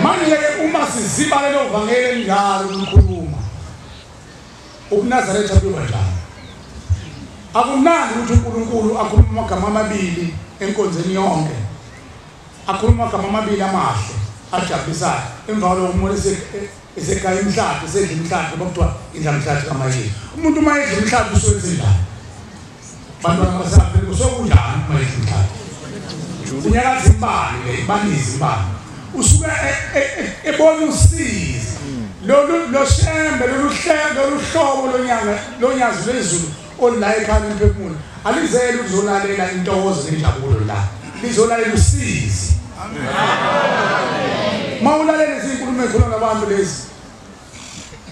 manje uma siziba lelo vangeli njalo ukukhuluma uNazaretha kuba njalo akumnandi ukuthi uNkulunkulu akhuluma amagama amabili enkonzweni yonke akhuluma amagama amabili amahle ajabulisayo emva kwalokho umuntu esekhaya imhlaba esedla imhlaba bakuthiwa idla imhlaba kamayini umuntu uma edla imhlaba usowenze njani bantwana basaphela kusokunjani uma edla imhlaba unyakaza imbali le ibaniza imbali usuke ebona usizi lo shembe lolu hlobo lonyazi lwezulu olila ekhaya emphefumulo alizele ukuzolalela intokozo nenjabulo la lizolalela usizi mawulalela izinkulumo ezikhuluma nabantu lezi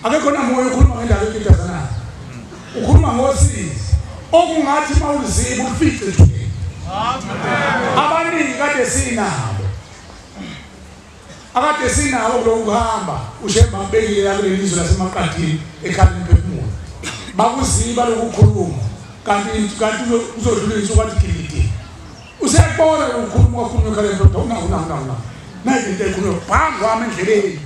akekho namoya ukhuluma ngendaba ekidazana ukhuluma ngosizi okungathi mawuziba ufice thukeni abaningi kade sinabo lokuhamba ushemba mbekile la kule lizwe lasemaqadini ekhaya emphefumulo bakuziba lokukhuluma kanti uzodlulisa ukwathi kiliti usebona ukukhuluma kwakhuluma ekhaya emphefumulo una nayi into ekhuluma phambi kwami endleleni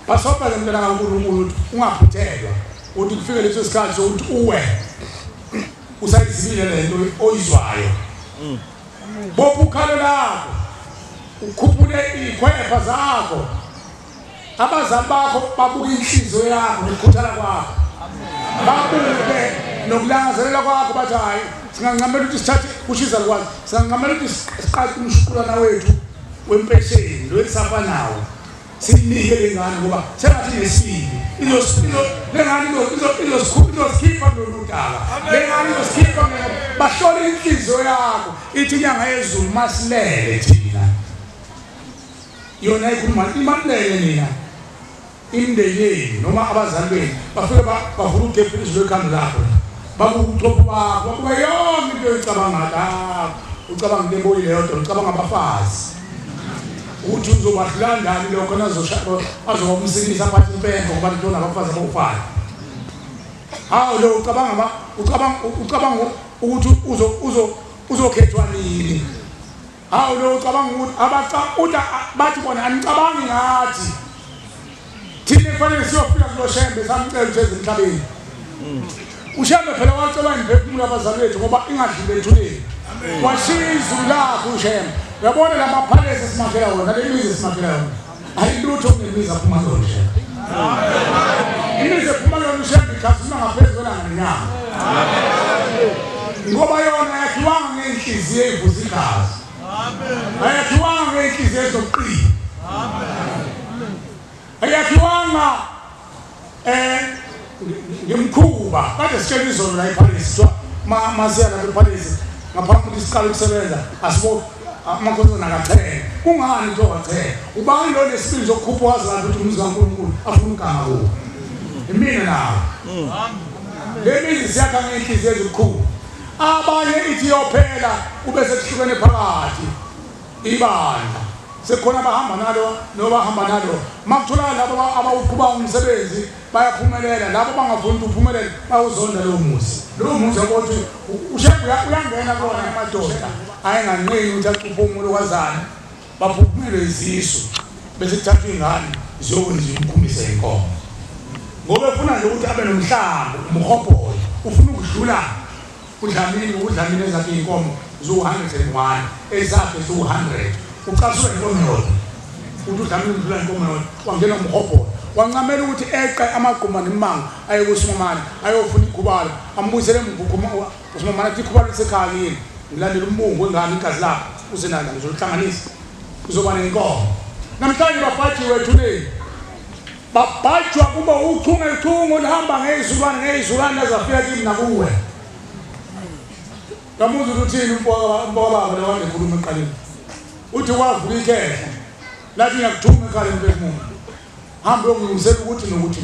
basopa le mntana kaNkulunkulu ungaphuthelwa uthi kufike leso sikhathi sokuthi uwe usayizibile lento oyizwayo bopha ukhalo lakho ukhuphule ikhwepha zakho abazali bakho babuka inhliziyo yakho nokukhuthala kwakho babuke nokulangazelela kwakho bathi hayi singanqamela ukuthi sithathe kushiza kwazi singanqamela ukuthi siqaqe umshukulwana wethu wempesheni lo esapha nawo sinike lengane ngoba sengathi nesibili lengane izosikhipa loludala lengane izosikhipa bahlole inhliziyo yakho ithi inyanga yezulu masilele thina yona ikhuluma imalele nina imndeni yenu noma abazali benu bafike bavula ugebhe izulu ekhanda lakho bakuthopha bakho bakuba yonke into icabanga la ucabanga into eboyile yodwa ucabanga abafazi uthi uzobahlala ndani lokho nazoshaka azobumsikisa phathi impembo ngoba ntona abafazi abofana hawo lo ucabanga ukuthi uzokhethwa nini hawo lo ucabanga ukuthi bathi bona anicabangi ngathi thina kufanele siyofika kulo shembe samcela ukuthi ezimhlabeni ushembe phela wacela imphefumulo abazali bethu ngoba ingadlule ethuleni washiya izulu lakho ushembe uyabona lamaphalesi esimakhela wona lemizi esimakhela wona ayilutho kunemizi aphuma lona shembe imizi ephuma lona ushembe ikhazima ngaphezulu kwelanga nenyanga ngoba yona yakhiwanga ngenhliziyo evuza igazi ayakhiwanga ngenhliziyo ezoqina ayakhiwanga ngemkhuba kade sitshela izolo la ephalesi masiya la ephalesi ngaphambi isiqala ukusebenza asibo amakhosana akathele kungani into akathele ubani lo nesibili sokukhupha wazi kanti ukuthi umuzi kaNkulunkulu afuna igama kuwo imina nawo lemizi siyakha ngenhliziyo ezikhulu abanye ithi yophela ube sekuhlukene phakathi ibandla sekhona bahamba nalo nobahamba nalo makuthola labo abawuqhuba umsebenzi bayaphumelela labo bangafuni ukuphumelela bayozonda lo muzi ukuthi ushembe uyangena kona amadoda ayenganqeni ukuthi aqhuphe umuntu wazana baphumele izisu bese kuthathwa ingane ziyokwenza umkhumbise inkomo ngoba ufuna nje ukuthi abe nomhlambo umhobhoyo ufuna ukudlula udlamini ezakhe inkomo zo101 ezakhe zo100 ucasula inkomo yodwa uthi udlamini udlula inkomo yodwa wangena umhobhoyo wancamela ukuthi eqe amagquma nemanga ayekusumamana ayofuna ikhubalo ambuyisele usumamana athi ikhubalo lisekhaya yini ngilandela umbungu wengane igazi lakho uzenala ngizolihlanganisa kuzoba nenkomo namhlanje babhajiwe ethuneni babhajwa kuba uchungechungu lihamba ngezulwane ezafika kimi nakuwe kamuzi uthini umpoka baba lo wangekhuluma eqaleni uthi kwavuka ikhehla lathi ngiyakuthuma ekhaya emphefumulo hambe ungilungisela ukuthi nokuthi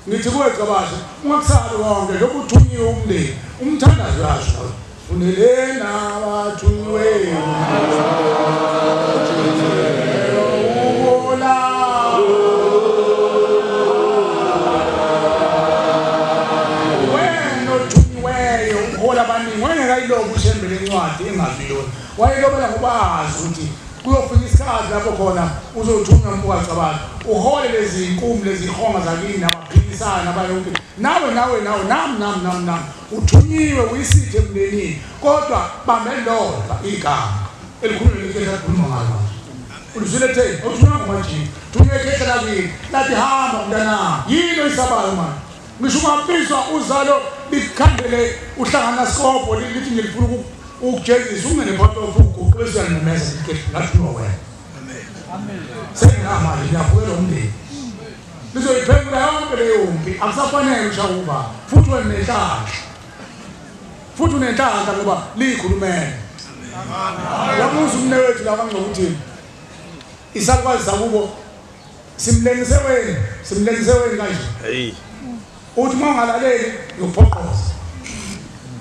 ngithi kuwe cabasha ungakusabi konke lokhu uthunyiwe umndeni umthandazo yasho unelena bathunywe ayilobo ushembele incwadi engazilona wayelobela ngoba azi ukuthi kuyofika isikhathi lapho khona uzothunywa umbukazi abantu uhole lezi inkumu lezi ihonga zakini abaphilisana abayonke nawe nam uthunyiwe uyisithe emndenini kodwa bamelodwa igama elikhulu lekhulunywa ngalo ulizilethe uthunywa ngomajini thunywe ekhehla lakini lathi hamba mntana yini oyisabayo manje ngisho ungaphiswa uzalo likhandele uhlangana sikopho lithi ngilifuna ukujezisa ungene phakathi uguquzana nemeza ngathiwa wena amen sengamali ngiyafukela umndeni lizoyiphengula yonke leyo mpi akusafanele ushawuba futhi wenenhlanhla futhi unenhlanhla ngoba likhulumene yabuza umnewethu la kangcokuthi isakwazi zakubo simlengise wena kanje hey uthi mangalaleli ngophoqoza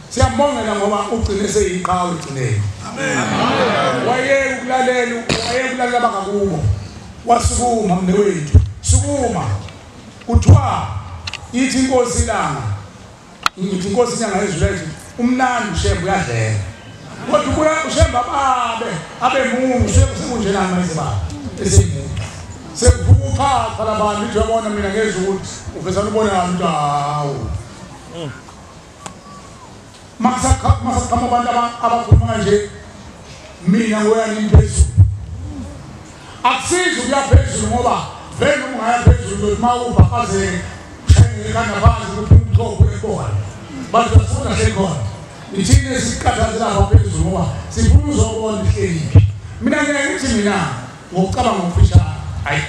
siyambongela ngoba ugcine seyiqhawe ugcineni amen waye ukulalela bakakubo wasukuma mnewethu sukuma kuthiwa ithi inkosi ilanga ngithi inkosi inyanga yezulu umnandi ushembe uyadlela kodwa kuya ushemba abe mungu sekunjena manje baba eseyimuntu sekuvuka phela abantu nje yabona mina ngezulu uveza ubona abantu hawo masakama abantu abakhuluma nje mina ngoyani imphezulu akusizi ukuya phezulu ngoba vele ungaya phezulu mawubhakaze kana phansi kuphumthoko ekhola bantu bafuna sekhona ithini esikhathazela phezulu ngoba sifuna uzobona ihleli mina ngiyathi mina ngokucabanga ngokufishana hayi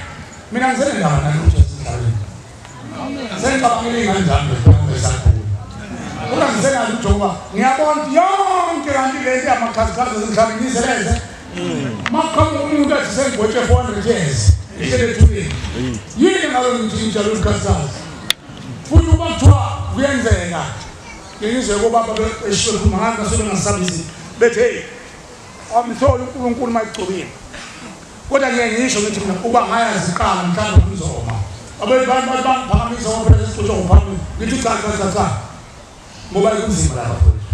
mina ngizele ndaba nalutho esidlalweni sengicabangile kanjani ngesakhulu una ngizela lutho ngoba ngiyabona yonke kanti lento yamakhazikhazi zingihlanganise makhamba umuntu athi sengibothe 400 years ihlele thuleni yini ngawe ngitshintsha lo khazikhazi futhi uma kuthiwa kuyenzeka ngiyizwe kubaba eshikhuluma ngaka sobe ngasabisi bethi hey amtholi uNkulunkulu mayicubile kodwa ngisho ngithi mina uba ngayazi iqala mhlawumbe ngizoma abantu bangiphakamisa ngoba sesicutha ngophambi ngithi cha ngoba kunzima lapha futhi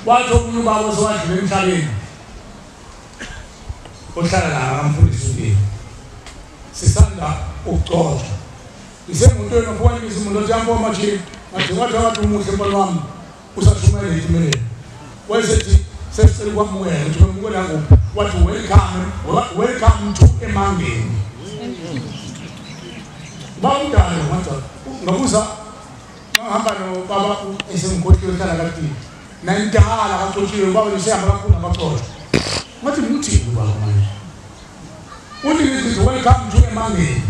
wathi umuntu ubaba sowadlula emhlabeni ohlala la amfundisi uNkulunkulu sisanda ukugcoza isemontweni ofowani izimuntu jambo manje ngathi wathi umuhle mbona wami usathumela itimeleni wayesethi sesicela kwamukela ukuthi kwamukela ngophi wathi welcome to emangeni bawudala wathi ngabuza ngahamba no baba esemkhohliwe ehlala kathi nayindala kaxotshiwe baba lisihamba kakhulu ngabaxoxa ngathi ngithini baba manje uthi ngithi welcome to emangeni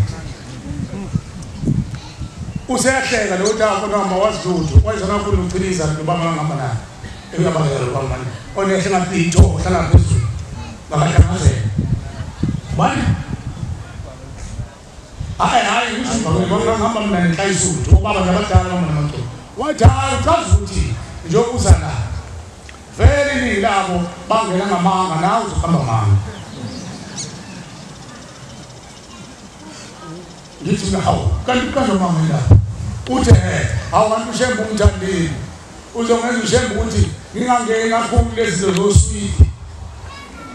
useyahleka lo dawo noma wazidudzu wayizona kakhulu ukuphiliza lo baba ngihamba naye uyabangela baba manje onehle ngapitho hlala phezulu bakathamazela bani hayi ngizibona ngihamba mina nenhlayisuthu ubaba nabadala noma nabantu wathi uchaza ukuthi nje uzana vele nilabo bangena ngamanga nawe uzohamba manga ngithi hawu kanti manga uthi awantu ushembe umthandeni uzongenza ushembe ukuthi ngingangeni kakhulu lezi zoswiti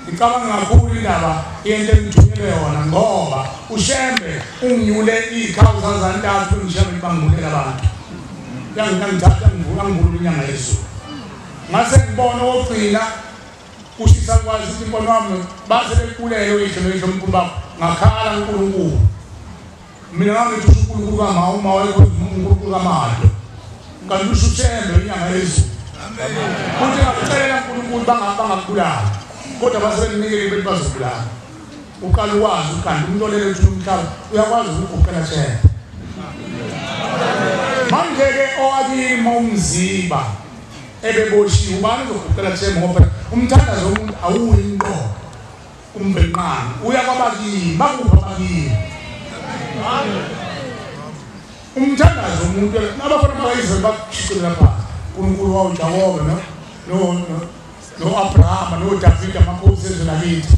ngicabanga kakhulu indaba yento engithunyelwe yona ngoba ushembe unginyule ikhawuza zantathu ngishembe libangulela abantu yangithatha ngivula inyanga yezulu ngase ngibona ogcina ushisa kwazi ukuthi imbono wami base bekulelo ihlo omkhulu bakho ngakhala uNkulunkulu mina ngithi uNkulunkulu kama uma wayenkulunkulu kamalo kanti ushembe inyanga yezulu kuthi ngicela uNkulunkulu bangakubulala kodwa basebenikele bethi bazobulala uqala wazi kanti umuntu olele ukuthi umhlaba uyakwazi ukuguqela shembe manje-ke owakima umziba ebeboshiwe ubani uzoguqela shembe ngoba umthandazo womuntu awuyinto umbenqani uya kwabakini bakupha abakini umthandazo womuntu nabafana bayizwe bakushicela phansi uNkulunkulu wawuJakobe no Abraham no David amakhosi ezolakithi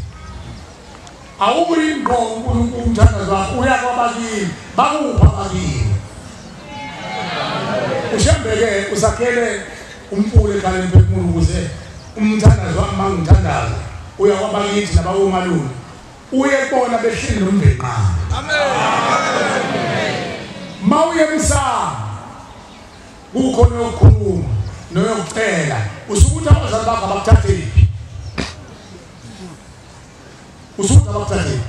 awuyinto uNkulunkulu umthandazo wakho uya kwabakini bakupha abakini ushembeke usakhele umpule ekhaya emphefumulo ukuze umthandazo wami mangithandaza uya kwabakithi nabawomalume uye bona behleli nombenqa mawuye emsamo kukhona ukukhuluma noyokucela usukuthi abazali bakho abakuthathephi usukuthi abakuthathephi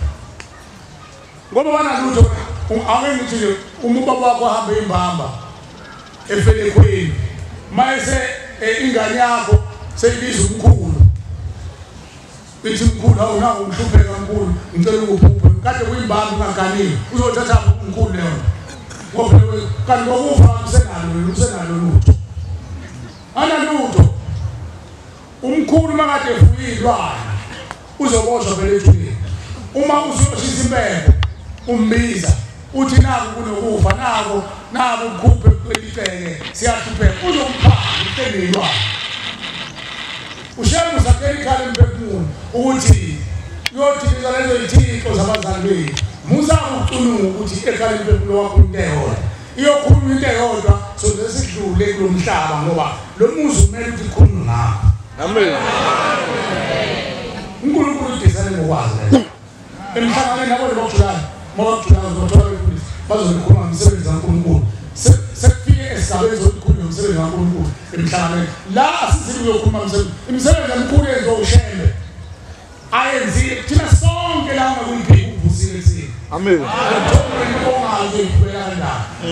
ngoba banalutho angengithi nje umubaba wakho ahambe imbamba efelekweni mayese ingane yakho seyibiza umkhulu ithi mkhulu awunako umhlupheka mkhulu ngicela ukuphupha kade kuyimbamba ungaganile uzothatha umkhulu leyo ngoba kanti ngokufa usenalo lutho analutho umkhulu makade efuyilwana uzoboshwa belethweni uma uzoshisa impembo umbiza uthi naku kunokufa nako ukhuphe kweliteke siyahlupheka uzomphatha utenelwa ushemu zakhe ikhale emphefumulo ukuthi yothi lezo ithixo zabazali bethu musa ukucununga ukuthi ekhale emphefumulo wakho into eyodwa iyokhuluma into eyodwa soze sidlule kulo mhlaba ngoba lo muzi umele ukuthi ikhulume ngakho amen uNkulunkulu udizane ngokwazi leyo emhlanganweni nabo lokujulana mawakujulana uzothola ukuthi bazokhuluma ngomsebenzi kaNkulunkulu sekufike esigabeni zokukhuluma ngomsebenzi kaNkulunkulu emhlanganweni la asizithi uyokhuluma ngomsebenzi kaNkulunkulu ezoshembe ayenzile thina sonke la ngakuyiphi uvusile kusini amen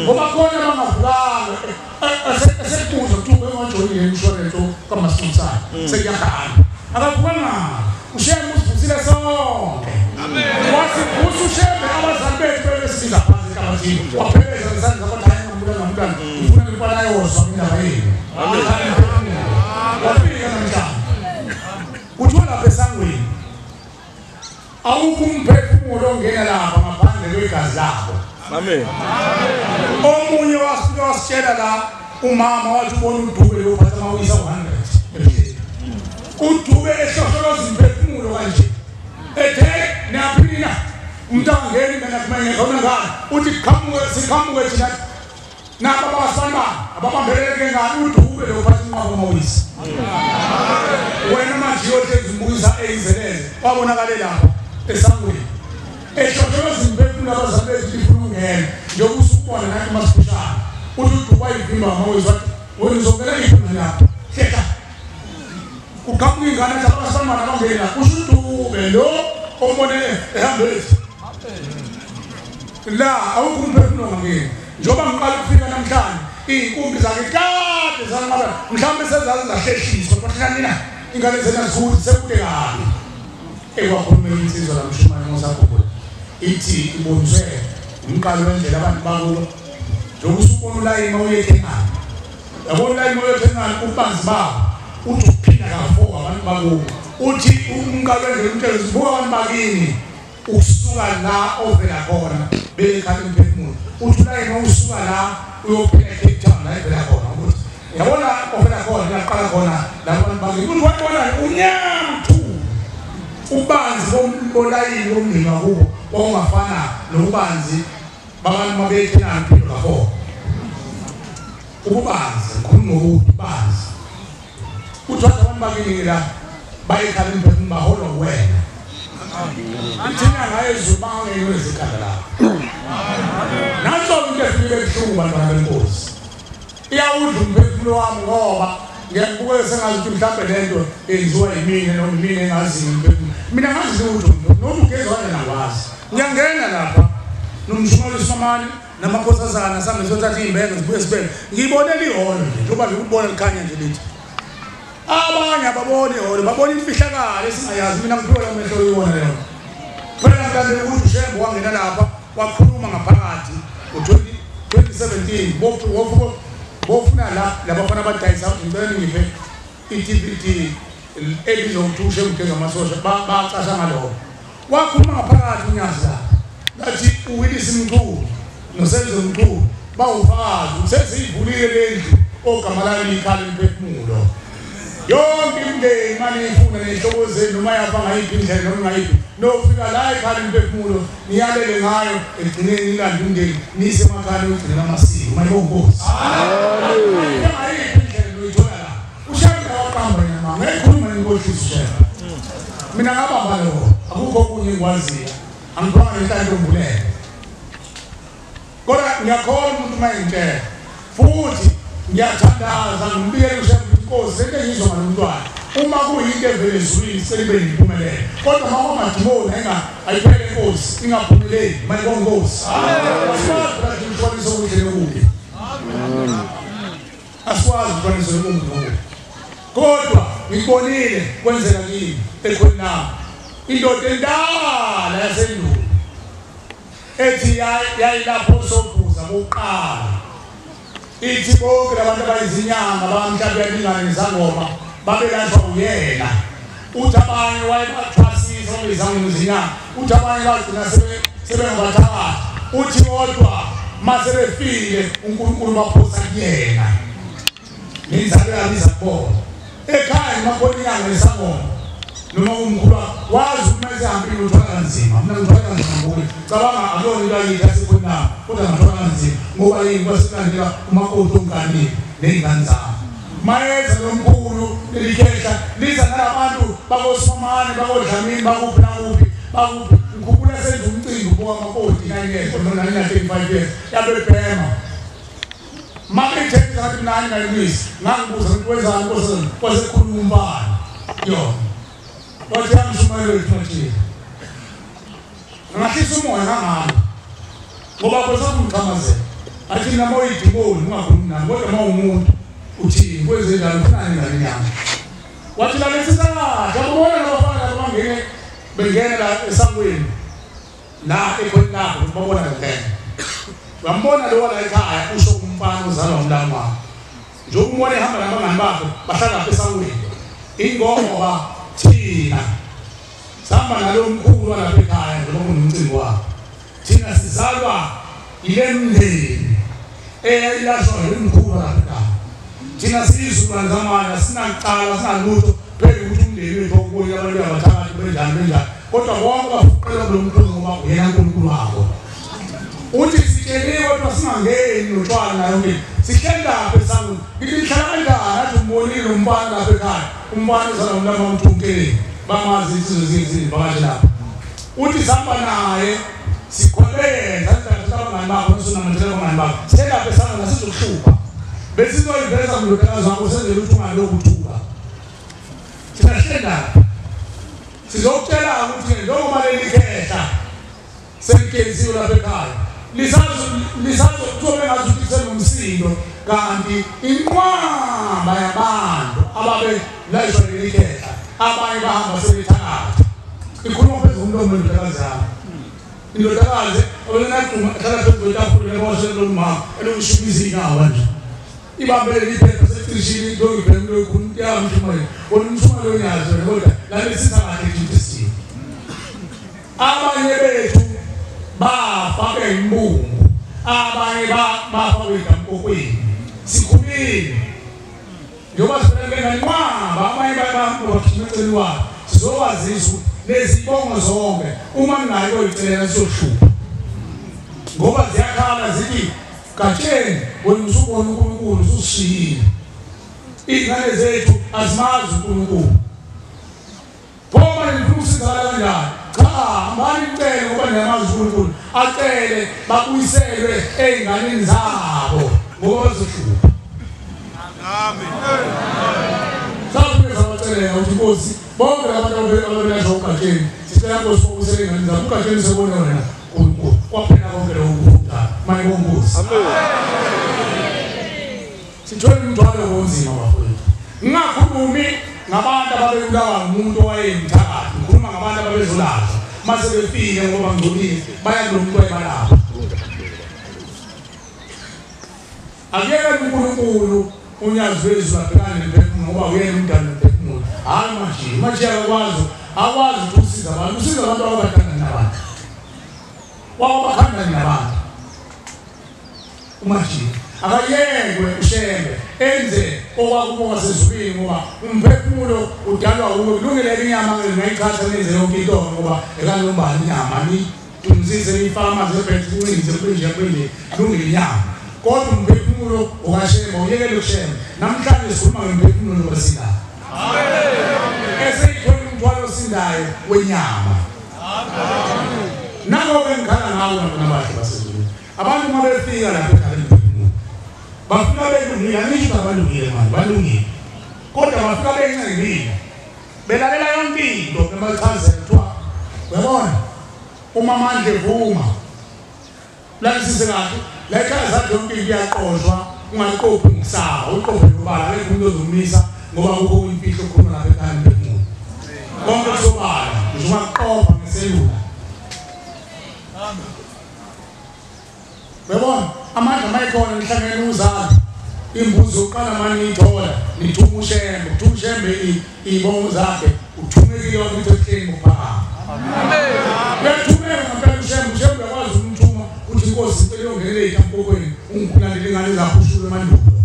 ngoba khona bangavulanga esekubuza ukuthi ungajoyina insurance kamasipala sekuyakhala akavukanga ushembe usivusile sonke amen wathi usushembe abazali bethu bebesiza phansi kabathini wapheleza izandla zabathaya ngomntwana ufuna ukubana yozwa indaba yenu amen wafika namhlanje uthola pesangweni awukho umphefumulo ongena lapha ngaphandle kwegazi lakho amen omunye wasitshela la umama wathi ubona uDube lophatha amawisa 100 uDube ehlohloloza imphefumulo kanje ethe naphina umntangeni mina kumele khona ngani uthi sikhamuke thina naba abasana ababambeleke ngani uDube lophatha amawisa wena manje yothe izimbuyisa eyizelele wabonakala lapha esangweni ehlohloloza imphefumulo abazali bethu ifuna ungena njengoba usubona nathi masifushana uthi uDube ayivimba amawisa wena uzongena iphuma lapha hleka ukamu ingane zabasana nabangena usuDube lo omone ehambile la awukumphefumulo ngangeni njoba ngiqala ukufika namhlanje inkumbi zakhe kade zanqaba mhlambe sezazi zahlehliswa kodwa nina ingane zena zikuthi sekude kabi ekwakhuluma insizwa lamshumane ngosakhuphula ithi ibonzwe umqalo wendlela abantu bakulo njengoba usubona ulayini mawuyethengana yabona ulayini mawuyethengana ubanzi babo uthi uphinda kafoka abantu bakulo uthi umqalo wendlela umtelo zibuka abantu bakini usuka la ovela khona bekhaya emphefumulo uthi ulayini mawusuka la uyophela eCape Town la evela khona ukuthi yabona ovela khona laqala khona labantu bakini uthi wabona unyamthu ubanzi bomlayini womndeni kubo ongafana nokubanzi babantu mabethenana philo kafoka ububanzi khona ngokubanzi uthi abantu bakini la bayekhala emphefumulo baholo wena thina ngayezubanga yezikhala la naso into efike ebuhlungu bantwana benkosi iyawudla umphefumulo wami ngoba ngiyakubuka sengathi mhlawumbe lento enziwa yimina noma mina engaziyo umphefumulo mina ngazi ukuthi nothi ugezwana nakwazi ngiyangena lapha nomshumalo uSimamani namakhosazana sambe sothatha imbenge zibuye sibeke ngibonela iholo nje njoba ngikubona likhanya nje lithi abanye ababone iholo babona imfihlakalo esingayazi mina ngiphiwe amehlo uyibona leyo phela ngikandele ukuthi uShembe wangena lapha wakhuluma ngaphakathi ngo-2017 bofuna la labafana abadayisa ngicela ngiphe i-TVT ebizwa ukuthi uShembe ugeza amasosha bacasha ngalokho wakhuluma ngaphakathi unyazi lapha bathi uWillis Mchunu noSenzo Mchunu bawufazi sesivulile lendlu ogama lami ikhala emphefumulo yonke imndeni manje ifuna nehlobo zenu noma yafa ngayiphi indlela noma ngayiphi nofika la ikhala emphefumulo niyalele ngayo egcineni ilanda umndeni nise emakhaya ugcina amasiko mayibongozi haleluya ngayiphi indlela uyithola la ngikwaziyo angibona inhlanhla ombuleke kodwa ngiyakholwa umuntu mayintshela futhi ngiyathandaza ngibikele ushefu inkosi engizwa ngalomntwana uma kuyinto evele ezulwini selibe yimpumelelo kodwa uma kungadimoni ayiphele inkosi ingaphumeleli mayibonge inkosi aswazi ukuthi ukuthi okuhle aswazi ukuthi ukuthi kodwa ngibonile kwenzeka kimi ekhona nami indoda endala yasendulo ethi yayilapho sobhuza bokuqala ithi bonke abantu abayizinyanga bamhlawumbe yalingana nezangoma babelashwa uyena uthi abanye wayebathwasisa bezangoma izinyanga uthi abanye bagcina sebengabathakathi uthi kodwa mase befile uNkulunkulu baphosa kuyena ngizake yabiza kubona ekhaya ngibona inyanga lesangoma noma umkhulu wazi ukuthi ehambile uthwala kanzima mina ngithwala kanzima ngoba cabanga akuyona into ayithi asekhona kodwa ngithwala kanzima ngoba yini kwasilandela umakoti omngane nezingane zami mayeza lomkhulu lelikhehla liza nalabantu bakosifamane bakodlamini bakuphi nakuphi bakuphi ngikhumbula senza umcimbi kukamakoti kanye noma 35 years yabebhema mabethekisa ngathi nani ngayilwisi ngangibuza ukuthi wenzani nkosini kwasekhuluma umbani yona wathi yamshumayelo ethathile ngahlisa umoya kangaka ngoba kwesakungichamazela athi noma uyidimoni ungakhulumi nami kodwa uma umuntu uthini kwenze njalo ufunani ngani yami wathi lalesisakade akubona nabafana bangene bengena la esangweni la ekhona lapho babona ngempela bambona lo wala ekhaya usho umfana uzalwa umlamo wakhe nje umbone ehamba nabangani bakhe bahlala lapha esangweni ingoba thina sihamba nalo mkhulu walapha ekhaya njengoba kunomcimbi wakhe thina sizalwa ile mndeni eyayilashwa yimkhulu walapha ekhaya thina siyizukulwane zamanje sinaqala sinalutho phela ukuthi umndeni wethu okubuya abantu abathakathi benjani kodwa bonke bafuqela kulo mkhulu ngoba uyena uNkulunkulu wabo uthi sitsheliwe kodwa singangeni notshwala nayo ke sihleli lapha esangweni ngithi hlala kanjani athi umbonile umbani lapha ekhaya umbani uzala umlama umthunke bamazi insizwe zizini bakathi lapha uthi sihamba naye sikholenza abangani bakho nosonamandlela abangani bakho sihleli lapha esangweni asizokuhlupha besizoyiveza kulokakazi wakho senzele ukuthi ungalokuthuka sihleli lapha sizokutshela ukuthi njengoba lelikhehla selikenziwe lapha ekhaya lisazo kuzobe ngazuthi senomsindo kanti inqwaba yabantu ababe layishwa lelikhehla abanye bahamba sebethakatha ikhuluma phezulu umlomo indodakazi yami indodakazi obenaqhuma hlala phezulu kwetafula leboselo lomama elokushumisa inyawo nje ibambele liphepha setrishini lokubhemlo ikhulu yamshumayela wona umshumayelo onyazo kodwa lalesithakatha eJudisi abanye bethu bafa bembungu abanye bafa bekamkokweni sikhulile njengoba sibeleke nqwaba abanye babantu bakhimeceli wakhe sizokwazisa lezibongo zonke uma ningayo icela sizohlupha ngoba ziyakhala zithi katsheni wena usubona uNkulunkulu ususishiyile izingane zethu azimazi uNkulunkulu phoma nifusizala kanjani cha manje icela ngoba niyamazi uNkulunkulu acele babuyiselwe einganeni zabo ngoba zohlupha amen sabe sabacelela ukuthi Nkosi bonke abantu ababelasho ukatsheni sicela Nkosi ukubusela ingane zabo ukatsheni sebona wena uNkulunkulu kwaphela konke lokhu maye bonkosi amen sithole umthwalo wonzima bafowethu ngingakhulumi ngabantu ababebulawa ngumuntu owayemthakathi ngikhuluma ngabantu ababezolazwa mase befike ngoba ngcolile baya kulomuntu wayebalapha akuyeke uNkulunkulu unyazi wezulu abhekane nemphefumulo ngoba uyena umdali nemphefumulo hayi manje akwazi ukuthi usiza abantu ababadala nabantu wabakhanda nabantu umanje akayekwe ushembe enze okwakubonga sezulwini ngoba umphefumulo udalwa ukulungele inyama ngayikhatha nenze yonke into ngoba ekalombani inyama ni tunzise nifama zebhethuwini zekwinje kulungile inyama kodwa umphefumulo ukashemba uyekele ushembe namhlanje sikhuluma ngemphefumulo losindayo amen eseyithole umthwalo osindayo wenyama Nako ngikhala ngawo nabantu basezulu. Abantu mabefika lapha ekhaya bafika belungile angisho abalungile manje balungile. Kodwa bafika bencengile. Belalela yonke into bemachazela kuthiwa uyabona uma manje vuma la sise kahle la ekhaya zakhe yonke into iyaqoshwa ungaliqophi ngisaba uqophe lobala le umuntu ozomisa ngoba kukho impilo khona lapha ekhaya emphefumulo. Konke kusobala ngisho maqopha ngeselula. Uyabona amandla mayikhona nihlangene uzalo imbuzo uqala manje ithola nithuma ushembe ibongo zakhe uthumekile wakuthi ehleni kuphaka. Amen. Bethumela ngempela ushembe yakwazi umthuma uthi inkosi icela ongene enkokweni ungikulandele ingane zakho ushule emandulo.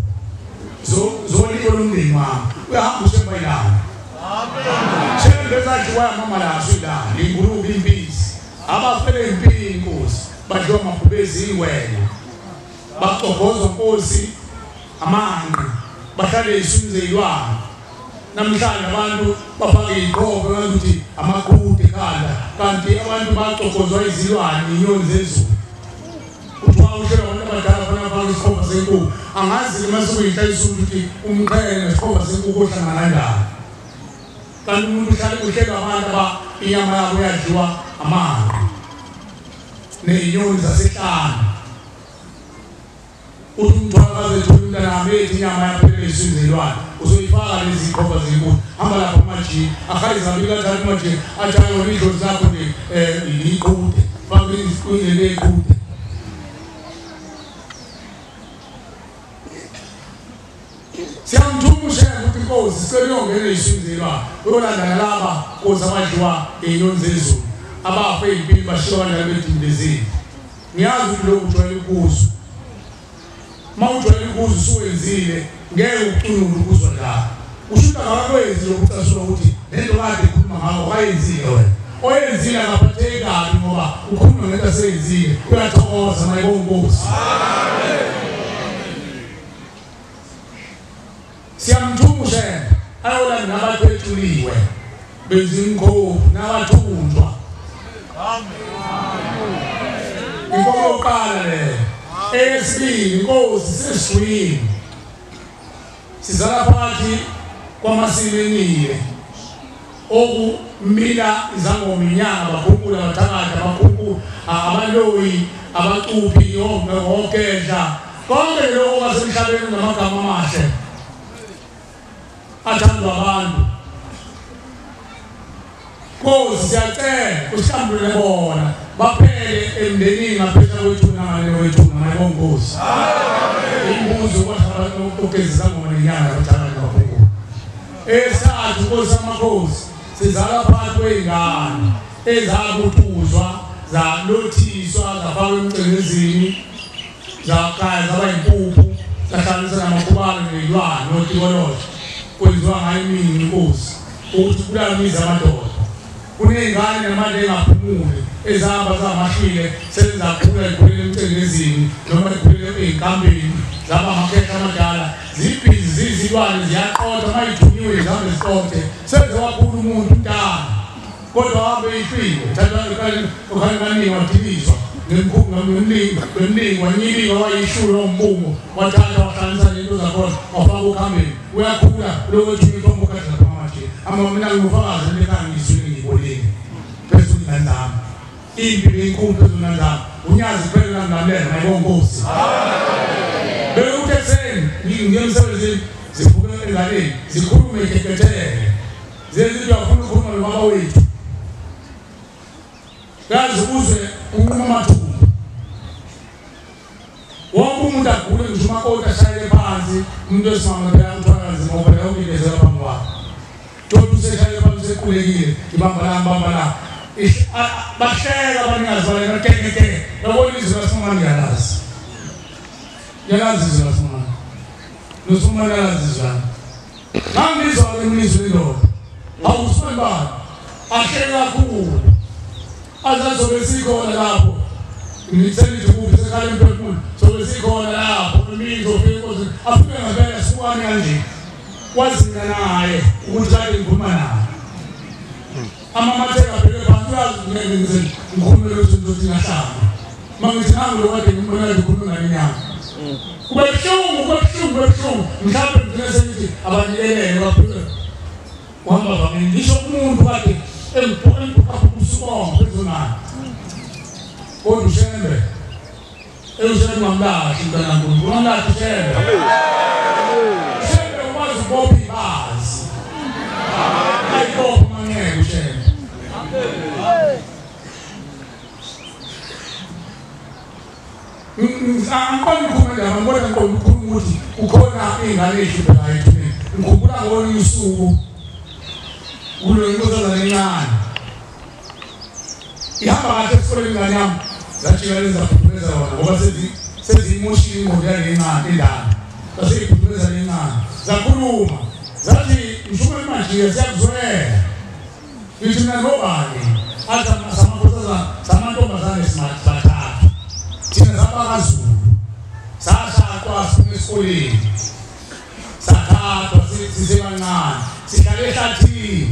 Zoliko lomndeni wami uyahamba ushembe ilanga. Amen. Shembe zathi waya mama la swidala ingulube impisi abafele impini inkosi badliwa amabhubezi ingwenya baqobozwa inkosi amanqe bahlale isunze ilwana namhlanje abantu bafake iqhobo ngathi amaqude ekhanda kanti abantu baqobozwa izilwane inyoni zezulu uthiwa ushela abantu abadala fana bafake isikhomba senkukhu angazi mase kuyihlayisa ukuthi umqhele nesikhomba senkukhu ohlangana kanjani kanti umuntu uhlale kuhlelwa abantu inyama yabo yadliwa amanqe nezinyoni zasehlane uthi umthwakazi ethola nami ethi inyama yaphelele isinzelwane uzoyifaka lezi khopha zenkulu hamba lapha kumaji akhali zambi kanjani kumaji ajayo idlozi zakho nje iqude faka iqule iqude siyamthumusha ukuthi inkosi sicela iyongena isinzelwane uyolandana laba kozi abadliwa inyoni zezulu abafe impilo bashiwa kanjalo bedindezini. Ngiyazi ukuthi lokhu ujwayele ukuzo. Mawujwayele ukuzo usuwenzile ngeke ucunule ukuzwa la. Ushuta ngakwenzi lokucashula ukuthi lento kade ikhuluma ngawo wayenzile wena. Oyenzile akaphatheki kabi ngoba ukhuluma ngento aseyenzile uyathokoza mayibonga Nkosi. Amen. Siyamthumusha ayolanda nabantu ethuliwe benza inkhovu nabathunjwa. Inkomo yokuqala le eyesibili inkosi sesizwini sizala phakathi kwamasilenile okumila izangoma inyanga bakhumbula abathakathi abakhumbula abaloyi abacuphi okedla konke lokho kwasemhlabeni namagama amahle athandwa abantu. Nkosi siyacela uhlambulule bona baphele emndenini ngaphesheya kwethu nangale wethu ngayibonga Nkosi. Amen. Imbuzo kwathi ukugezisa ngoma nenyanga bathanda kakhulu. Esathi Nkosi amakhosi sizala phakathi kwezingane ezabutuzwa zalothiswa zafakwa emcengezini zakhaya zaba impuphu zahlanganiswa namakhubalo nezilwane notikoloshe kwenziwa ngayo imini Nkosi ukuthi kulamiza amadoda. Kunengane namanje engaphumuli ezihamba zamashile sezakhula ikhulele emcengezini noma ikhulele einkambeni zaba amakhetha amadala zibhizi zizilwane ziyaqotha mayithunyiwe zihambe ziqothe sezowakhula umuntu umntana kodwa wabe ifile thatha ukhalengani wadilizwa ngemlingo wanyilika wayishula umbungo wathatha wahlanganisa lento zakhona wafaka ukhambeni uyakhula lokwethu intombo kahle phamathi amamina ngufakazi lekhangizwe ngiboleni phezulu ngandama impilo enkulu phezulu ngandama unyazi phela ngamlela nayibonga Nkosi. Amen. Bekutheseni ngiyemsebenzini zivuka engaleni zikhulume ikeketheke zenzi uyafuna ukukhuluma nobaba wethu kazi uzwe unquma amathumbu wonke umuntu agule ngisho umakoti ashayele phansi umuntu esimanga phela uthwakazi ngoba leyo ngidezela phambi kwakhe Toto seshayele phansi sekhulekile ibamba la bahleka abaningazi balena keke yabona izwi lasimanga ngiyalazi izwi lasimanga nosumana yalazi izwi ngangizwa ngemizwa lo awusibani ahleka kakhulu azazobe sikhona lapho ngithelithi kuphi sekhale emphefumulo sobe sikhona lapho imizwa ofike afike ngempela sikwani kanje wazina naye ukuthi kade ngikhuluma naye amamatheka phela yazi ngikhulumela ukuthi ngahlamba mangithi nangu lokade ngimbona ngikhuluma ngenyanga kubuhlungu mhlawumbe ngizese ngithi abanikelele baphile wahamba bami ngisho umuntu kade emphupha usibonga phezulana kodwa ushembe Eushembe mamlashi mntana nkulunkulu mamlashi ushembe ushembe ukwazi ukubopha ibazi ayibopha mangeke ushembe angiboni ukhuluma ngibona ngqondo ukhuluma ukuthi ukhona ingane ehlupha ayithini ngikhumbula ngolunye usuku kulo inkosazana encane ihamba kahle esikoleni ingane yami zatshikaleza phuphuza wona ngoba sezimoshile ingqondo yangencane endala zaseyiphuphuza lencane zakhuluma zathi ngishume manje siyakuzwela ngithi mina ngobani athi samantombazane simathathu thina sabakazulu sashaqwa esikoleni sathathwa sisebancane sihlale ehlathini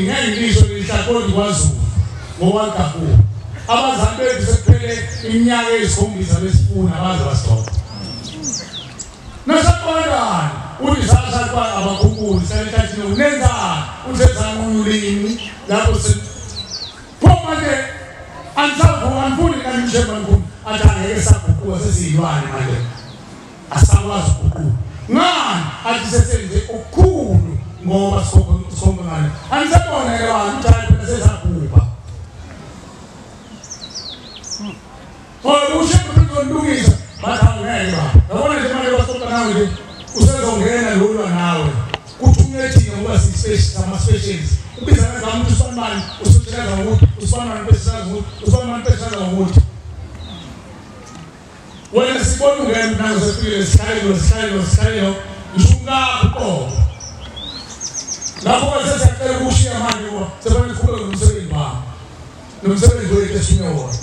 ngengisho lihlakoni kwaZulu ngowaKafu abazali bethu sekuphele iminyaka ey'khombisa besifuna baze basithola nasaqondana uthi sashaqwa abakhumbuli sihlale ehlathini unenzani uthezani ulimi lapho pho manje anifuni kanishemba nkulu athi angeke saguquka sesiyilwane manje asakwazi ukuguquka ngani athi sesenze okukhulu ngoba sikhomba ngani anisabona ke bantu uthanda sesaguqa ushembe uzolungisa bathi awungeke ba yabona nje manje basoka nawe nje usezongena lolu nawe kuthi umethile ngoba ama-specials ubizana ngamuntu uSpanman usuthelaza ngokuthi uSpanman ngokuthi wena sibona ungena nawe sefile sihlalo ngishungapho lapho sesiyacela ukushiya manje ngoba sefanele sikhuleke nomsebenzi wethu esinye wona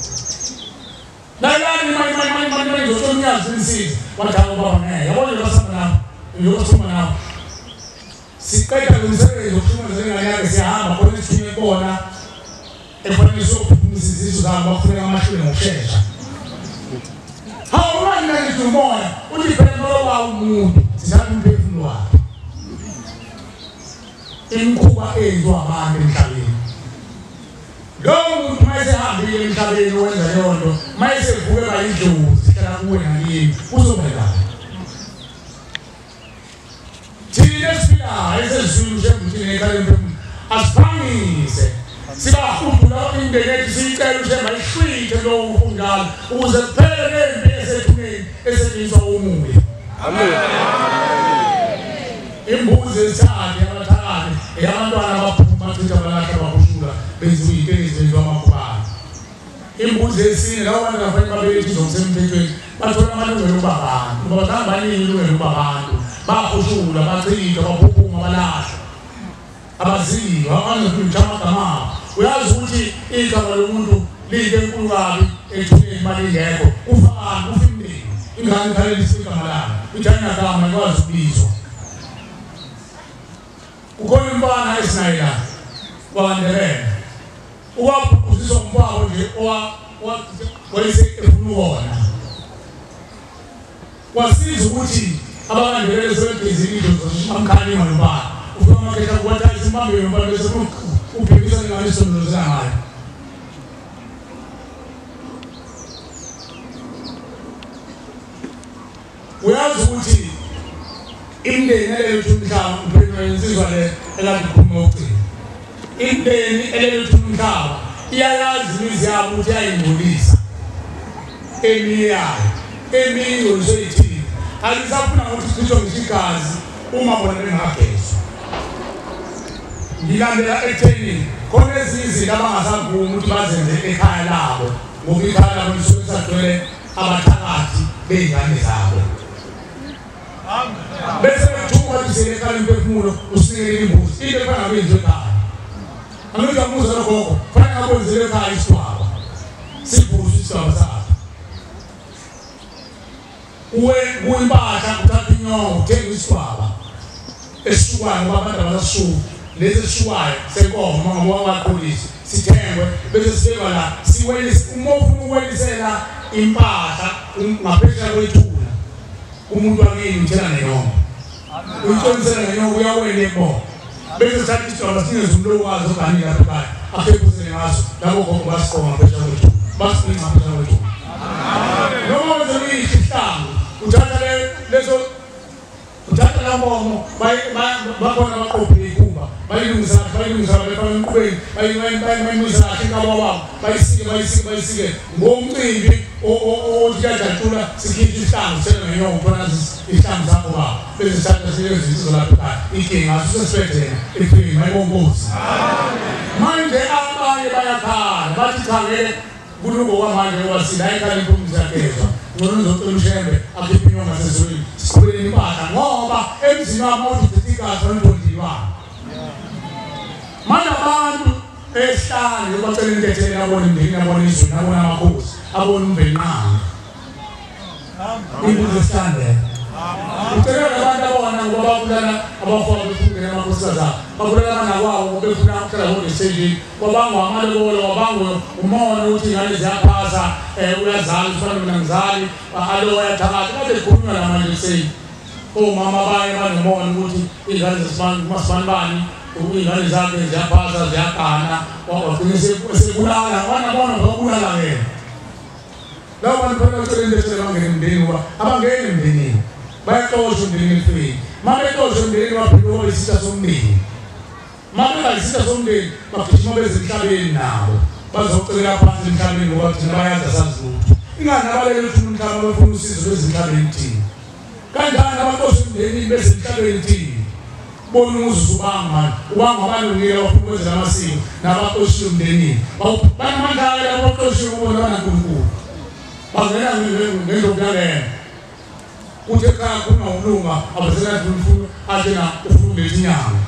nalani manje ngizomnyazi insiza wathi awu baba ngeke yabona basamba nawo ngiyokuthuma nawo siqeda umsebenzi wokuthuma zenganyaka siyahamba khona isithunywe kona efanele sokuphumisa izizwe zabo bafuneka amahlule ngokushesha hawu manje ngithi umoya uthi phela ngoba umuntu sithatha umphefumulo wakhe imkhuba eyenziwa abantu emhlabeni lowo muntu mayesehambile emhlabeni wenza leyo nto mayesevuke bayidlozi sihlala kuwe ngakini uzobelani thina esiphilayo esezizwini ushembuthini ekhaleni phefumulo asiphangise sibahudula imindeni yethu siyicela ushemba ihlwithe lowo umfundalo ukuze kuphele nempi esethuneni esetshenziswa umubi amen imbuzi esithathe abathakade eyabantwana abaphuma bachitha balahla bahushula benziwa iy'nteni zenziwa amakhubana imbuzi esine labo bantu ngafanele babelethi zokusemthethweni bathola amalungelo okuba abantu ngoba bazange baningi ilungelo ukuba abantu bahushula bachitha baphuphuma balahla abaziwa abangaphinde amagama uyazi ukuthi igama lomuntu liyinto enkulu kabi ethuneni imali ingekho ufani ufa imindeni ingane ikhalele igama lami ijanyagama ikwazi ukubizwa ukhona umfana esinayela kwaNdebele uwaphuziswa umfako nje wayese efuna ukona wasiza ukuthi abakaNdebele sebebhizi into zomkhalima nombala ufika amakhetha kuwathi isimbambile nombala bese uphikisa ngane isondolo zangayo uyazi ukuthi imindeni elelutha umhlaba uphela insizwa le ekadikhuluma ukugcina imindeni elelutha umhlaba iyayazi imizi yabo ukuthi iyayingcolisa eminye yayo eminye ngoloseyithini alisafuna ukuthi sicisho ngisho igazi uma bona bengagezwa ngilandela ekutheni khona ezinye izinto abangasavumi ukuthi bazenze ekhaya labo ngoba ikhaya labo lisuke lisagcwele abathakathi bey'ngane zabo bese bethuka lisele ekhala imphefumulo usinikele imbuzi into efana ngabenziwe ekhaya angithi amuza logogo fanele akwenzele ekhaya isitwaba sibhuze isitwaba sakhe kuyimpahla kuthatha inyongo uthenga isitwaba esisukwayo ngoba abantu abasasuki lezi shuwayo senkomo ngoba wapolisi sithengwe bese sibeka la siwelise umofu ukwelisela impahla ngaphesheya kwethula umuntu wakini uthela neyongo uyiqonisela neyongo uyawela ebo bese sathi isitolo sinezumlo wazo kanye lapha ekhaya aphekuzele ngazo labo gogo basiqoma ngaphesheya kwethula basiqinqa ngaphesheya kwethula noma wenze isihlangu uthatha lezo uthatha lamomo bakhona baqophe ikhumba bayilungisa befaka emqubeni bayimisa inkaba wabo bayisike ngomcimbi ojajatula sikhipha isihlangu sengenyongo khona isihlangu zakho baba bese sathatha silezizo lapha ekhaya inkinga asisesibhedlela efike mayibongozi manje abanye bayakhala bathi khangele kulungu kwamanje wasila ekhaya impumuzo yakezwa ngcono ngizocela ushembe akhiphe inyongo ngasezweni sikhuleni impahla ngoba emzini wami uzitika zontondiwa manje abantu esihlanu bacela intethele abone indini abone izwi abone amakhosi abone umbenqanga imbuzo esihlanu ucela abantu abona ngoba bakulana abafaka befundela amakhosi zabo bakulana abanakwabo befuna ukuhlala ngode stage kwabangwa amalekolo kwabangwa umona uthi ingane ziyaphasa uyazali ufana mina ngizali alo yathakatha kade khulunywa la manje seyi omama baye banemona ukuthi ingane zesibanibani ingane zakhe ziyaphasa ziyagana wagcine sekulala wanabona ngokubulala yena lawo bantu phela ucela intethele bangene emndenini uba abangene emndenini bayaxoshwa emndenini efeyini mabexoshwa emndenini baphinde isitha somndeni mabengayisitha somndeni bagijima beze emhlabeni nabo bazocelela phansi emhlabeni ngoba thina bayazi asazi lutho ingani abalele ukuthi umhlaba bafuna usizo lwezinhlabeni thina kanjani abaxoshwa emndenini beze emhlabeni thina bona umuzuzu ubanga abalungile bafuna ukwenzela amasiko nabaxoshiwe emndenini banamandla abaxoshiwe ubona banankulunkulu bangena ngendokuyalena kuthi ekhaya khona ulunga abasenathi umfundo athena ufuna letinyanga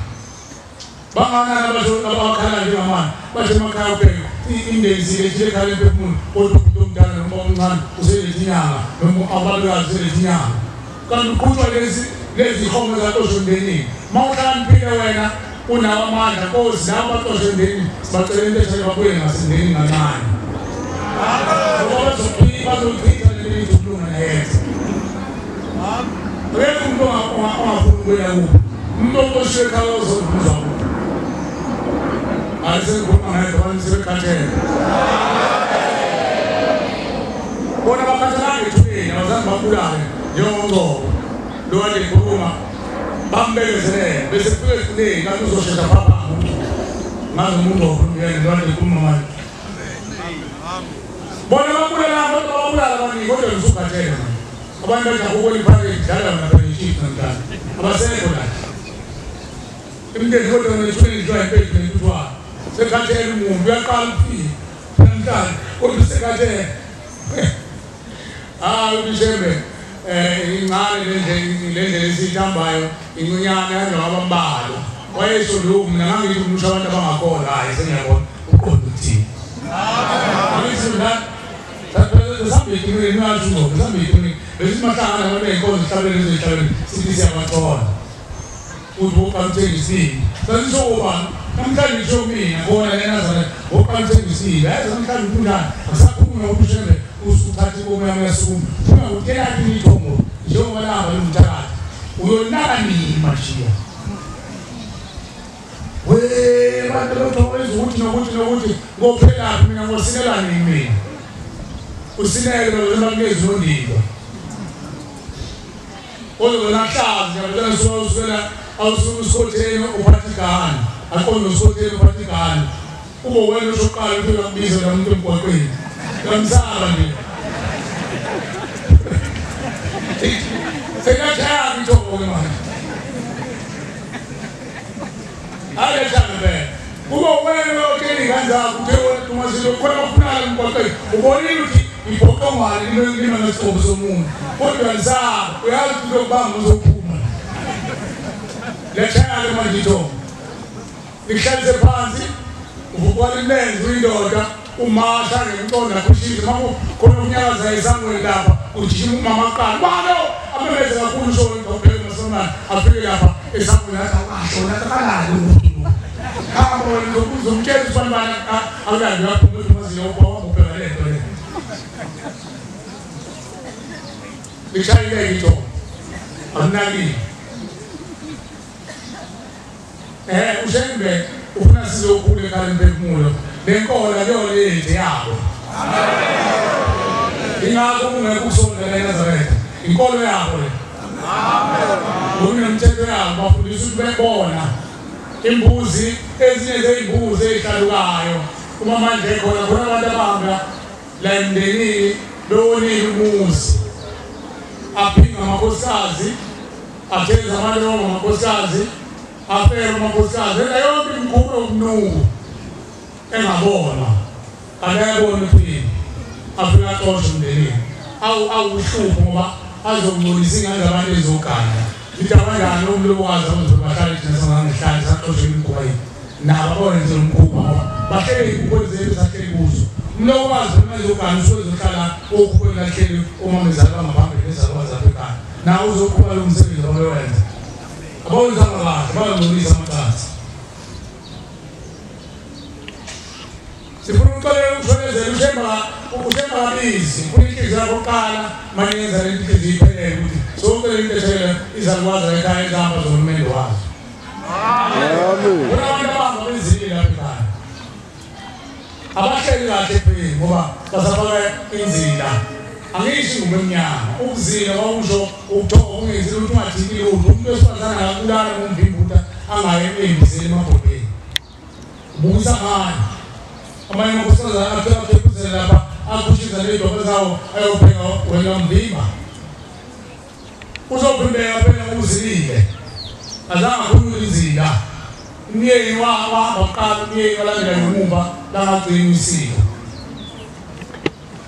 banganani abakhala njengamanje bathi emakhaya ubheka indenzile ethile ekhaya emphefumulo kodwa umuntu omdala noma omncane useletinyanga noma abalokazi useletinyanga kanti uqhutshwa lezi homo zaxoshwa emndenini mawuhlaniphile wena unawo amandla nkosi nabo baxoshwa emndenini sibacela intethele babuye ngasemndenini kancane ngoba bazochitha lelithi ukulunga nayenza Reka umuntu ongafuni ukuya kubo umuntu oqoshiwe ekhaya uzobuzwa kubo ayisekhuluma ngayo abantu sebekhathele bona bakhathalanga ethubeni abazange babulale njengongcobo lo kade ekhuluma bambekezelele bese kufike efuneni kanti uzoshesha phapha ngaze umuntu okhulumile lo kade ekhuluma manje bona babulala abaningi kodwa ngizokhathele abantu bathi akukho iphake idlala nabanishisa mntana abasekho la imndeni kodwa nethweni njalo impela nethwa sekhathele umuntu uyaqala ukufika mntana kodwa sekhathele ubishembe ingane lendlela esithambayo incinyane kanjengabambalo wayesho lokhu mina ngangithi umusha abantu abangakhona hayi sengiyabona uqonda ukuthini Sambikinwe n'ajuno, sambikinwe. Bezimahlangana abantu ey'nkonzo zihlabeleni ezihlabeleni sithi siyabathola. Uthi wokuqalithenga isibili. Sasisho ubani? Namhlanje ngisho mina bona eNazaretha wokuqalithenga isibili. Yazi namhlanje ukunjani? Akusakhulunywa ngokuthi ushembe uthathe inkomo yami yasukuma. Funa utelaphi imithombo njengoba laba lomthakathi. Uyonaka nini mashiya? Bantu bethokoza ukuthi nokuthi ngophelaphi mina ngosinelani mina. Usineke nozemangezi nondilo kodwa nahlazi yabona sosela awusukusotheni uphathikani aqonda usotheni uphathikani ube wena usoqala ufika kubiza nomuntu emgwaqweni ngamsaba nje sekathaya ngithokoze manje ayethambe ube wena okeni kanjani kuthewe tumasilo khona bafunala emgwaqweni ubonile ukuthi ipokongwane lima ngesixhobo somuntu kodwa ngisaba uyazi ukuthi ukubamba uzophuma lethayale manje ithombo lihlalise phansi uvukwala ilenze uyindoda umasha ngemcondo nakushisa khona ukunyakaza esangweni lapha ujishima umamaqala balo amemeze kakhulu usho ngobheka masomana afike lapha esangweni athi awasho nathi kalali umuntu hamba wena uzomtshela ukuthi bana akazi lapho umuntu maziyo ubheka lento le bishayile ito amnali ushembe ufuna sizokhule kale mphefumulo lenkola leyo lezi yabo ingakho kungekusonda eNazaretha inkolo yabo le kunomthetho yabo bafundisa ukuthi bebona imbuzi ezinye zezimbuzi ezihlalukayo uma manje khona abantu abahamba la emndenini bewonile umuzi aphinga amakhosikazi athenza amalongo amakhosikazi afere amakhosikazi yonke imikhuba yokunuku engabona akayabona ukuthi afika xosha umndenini awuhlupho ngoba azokubonisa ingane zabantu ezogana lithi abanjani umlobokazi abazobahlala thina sangangehlali saxosha imikhuba yethu nabo abonze umkhuba bahlele inkukhu zethu sahlele kuzo umlobokazi umazogana usozohlala okhupheni lahleli omamezala bangaphambili nezalukwazi zaphekana nawe uzoqhuba lo msebenzi abawenza abawenzanga kahle bayangcolisa amacansi sifuna ukuxolela ukushonezela ushemba kabizi ufuna inhliziyo yakho kuqala manyenza le nhliziyo iphelele ukuthi sonke le nto ethele izalukwazi ekhaya ezihamba zohulumende wazo kunabantu abahamba bezile lapha ekhaya abahleli kahle epheni ngoba basafaka inzila angisho ngomnyama ukuzila kwakusho ukuthoka ungenzile ukuthi ungathini lutho umuntu wesifazane akakulala ngomvimbuta angaye embizeli emabhodeni ubukisa ngani amanye amakhosikazi aphephisele lapha akhushiza ney'dokwe zawo ayopheka wena mvimba uzophimbeka phela ngokuzilile azange akhulule inzila umyeni wahamba kuqala umyeni walandela ngemumva langagcina isiko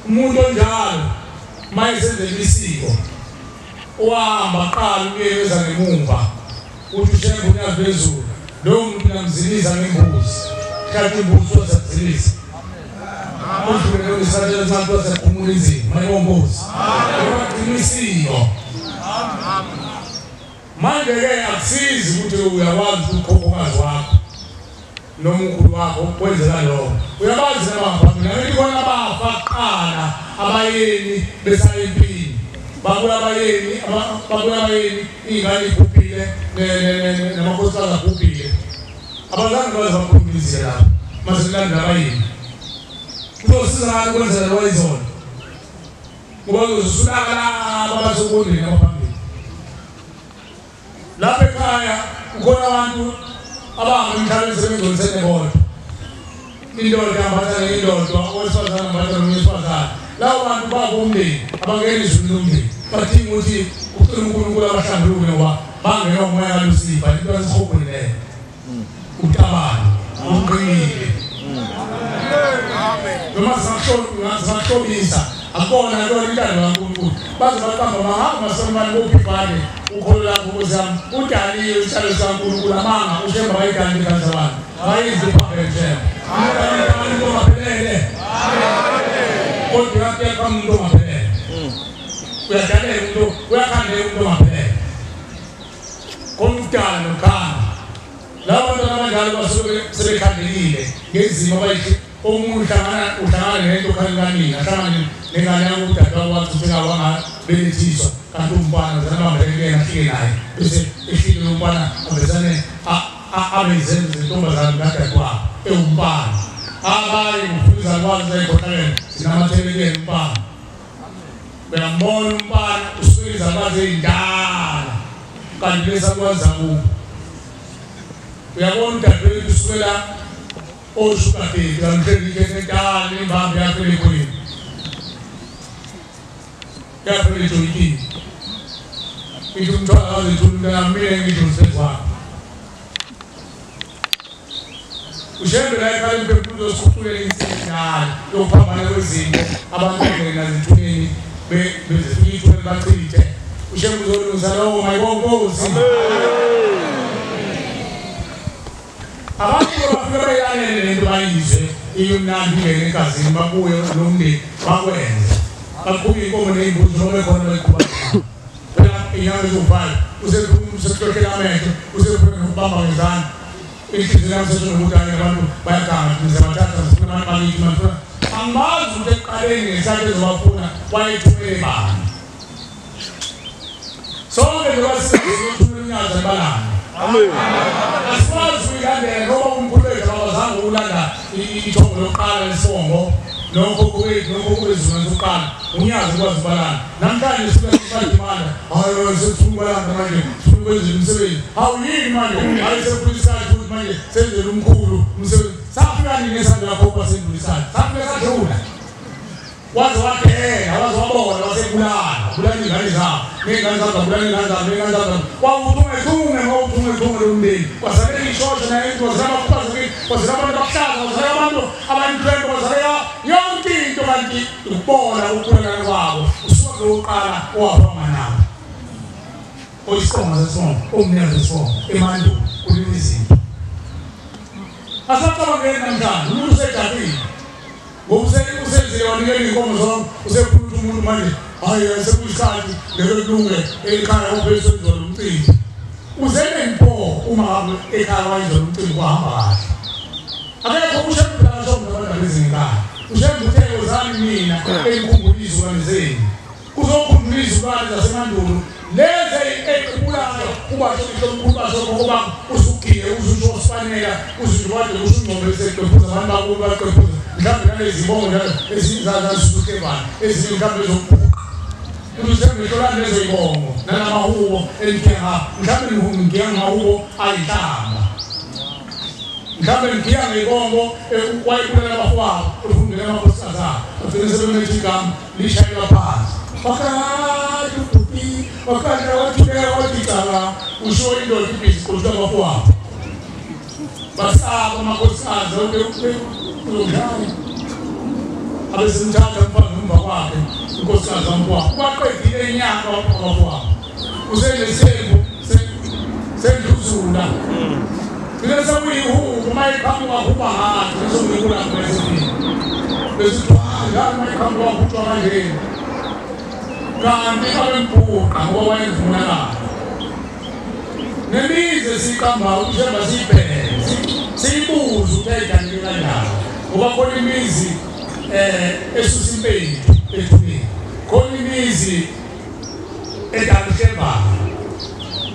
umuntu onjalo mayesenzela isiko wahamba qala umyeni eza ngemumva uthi ushembe unyazi phezulu loyo muntu namzilisa ngembuzi kanti imbuzi wazazilisa udlule isatshela santu wasekhumula inzima mayombuzi wagcina isiko manje-ke akusizi ukuthi uyakwazi ukhokhokazi wakho noma ukhulu wakho kwenzeka lokho uyabazi nabangaphambili nabethi khona abafa kuqala abayeni besaya empini babuya abayeni iy'ngane iy'bhubhile namakhosikazi abhubhile abazange baze bakhulumisile lapho mase kulandela abayeni kuzosizakala ukwenzela lo wayizona ngoba kuzosulaka laba abasokondeni abaphambili lapha ekhaya kukhona abantu abahamba emhlabeni sebengcolisene bodwa indoda ambatha nendoda owesifazane ambatha nowesifazane labo bantu babomndeni abangena izulu lomndeni badinga ukuthi ucela uNkulunkulu abahlambulule ngoba bangena umoya kaLucifer into yasihobhweni leyo utabane uqinile noma sahlobisa akubona lona intando kaNkulunkulu baze baqamba bahamba sonimani bophifane ukholo lapho kozami udaliye isitshalo sikaNkulunkulu amanga ushemba bayidani kanjani ayizi phambili abantu ngaphelele kodwa yakha umuntu ngaphelele uyadalela umuntu uyakhandela umuntu ngaphelele komdala nokhanda labo bantu abanjalo basuke sebekhandelile ngezimo abayithi omunye uhlangana nento khankanini ahlangane nengane yakho udadewabo wathi usengawanga belethiswa kanti umfana zanabambeleke afike naye bese efike umfana abezane abezenze zentombazane kadadewabo ewumfana abanye kufuza kwazi ekhonakele sinamathebekeni umfana uyambona umfana usuke izakwazi ey'ndala kanti lesakwazi akubo uyabona udadewethu usukela oshukadeli kanhlelike entala imbambi yaphele kwini yaphele joyikini ngithi umntwana azethula umntanamile ngisho msezwakho ushembe la ekhaya imphefumulo yosikuculela insinjalo yokuphambana kwezinto abantu bengena zithuneni bezifika ithuneni bachithe ushembe uzolungisa lowo mayibonkosi abantu bafika beyanele lento bayizwe iyomnandi ingene egazini babuye nomndeni bakwenze baqhuba inkomo ney'mbuzi noma bekhona beqhuba phela inyanga eziwu-5 usekukhokhela amehlo usekufuna ukubamba ngezandla Inhliziyo yami ukuthi abantu bayaganga ngizabathatha ngifuna abantu bakithi manje angazi ukuthi eqaleni ngesikhathi ezobafuna wayethumele bani sonke njengoba unyaka balana amen asifasi uyandela ngoba umkhuleko abazange ulanda ithongo lokuqala lesongo lokho kwezona zokuqala unyazi kwazi balana namhlanje sibekufadimana hayi sesifungalana manje sikwenza umsebenzi awuyini manje hayi sekulisayo ukuthi manje senzele umkhulu umsebenzi safika nini esandla lakho kwasendulisayo safika sadlula wazi wakhela wazi wabona wasekulana kulana ingane zabo ngengane zabo kulana ingane zabo wawuthunge lomndeni kwasale ishosha naye kwazama kuphazeke kwazama abantu abahlaza kwazama abantu abayintwento kwazama yonke into kanti ukubona ukukhulana kwabo usuka lokuqala owahamba nawo oyisonga sesonga omnyazi sesonga emandulo kuleli izinto asacabangeni namhlanje umuntu usejabile usenzile wanikela inkomo zonke usekhuluma umuntu manje hayi sekuyisikhathi lekulunge ekhaya uphezulu umcimbi uzele mpo uma ngabe ekhaya wayizona umcimbi kwahamba kahle akekho ushebula zonke abantu bezingane ushebuthe uzami mina enkungulizwe kamzeni kuzokhumbuliza ubani zasemandulo leze ekubulayo kuba sokukhuluma sokuba usugile uzusho sifanela uzindwade usungcombe sekuphuza abantu bakuba baqephuza mhlawumbe nalezi bongo njalo ezizaza sisukebana ezinye mhlawumbe zokubuka usembe tolanda lezo ibongo nalamahubo enikeha mhlawumbe ngiyamahubo ayihlamba mhlawumbe ngiyanga ibongo wayikulela abafowabo ufundela amakhosikazi ugcine sebenetigama lishayela phansi wakati wathuleka wathicala usho indoda ibhizi kodwa abafowabo basaba amakhosikazi kulomdlalo abesimthatha umfana umva kwakhe unkosikazi wamkwabo baqedile inyanga abafowabo uselesembu sendluzula kulesa kuyihuku mayiqhamuka kubahati lesomnikulamesini besithwala mayiqhamuka kuthiwa kanjeni kanti abempuqa ngoba wayevunakala nemize siqamba ukushemba siyibheke siyibuze ukuthi ayidanile kanjani ngoba khona imizi esusa impethu ethuneni khona imizi edakushembayo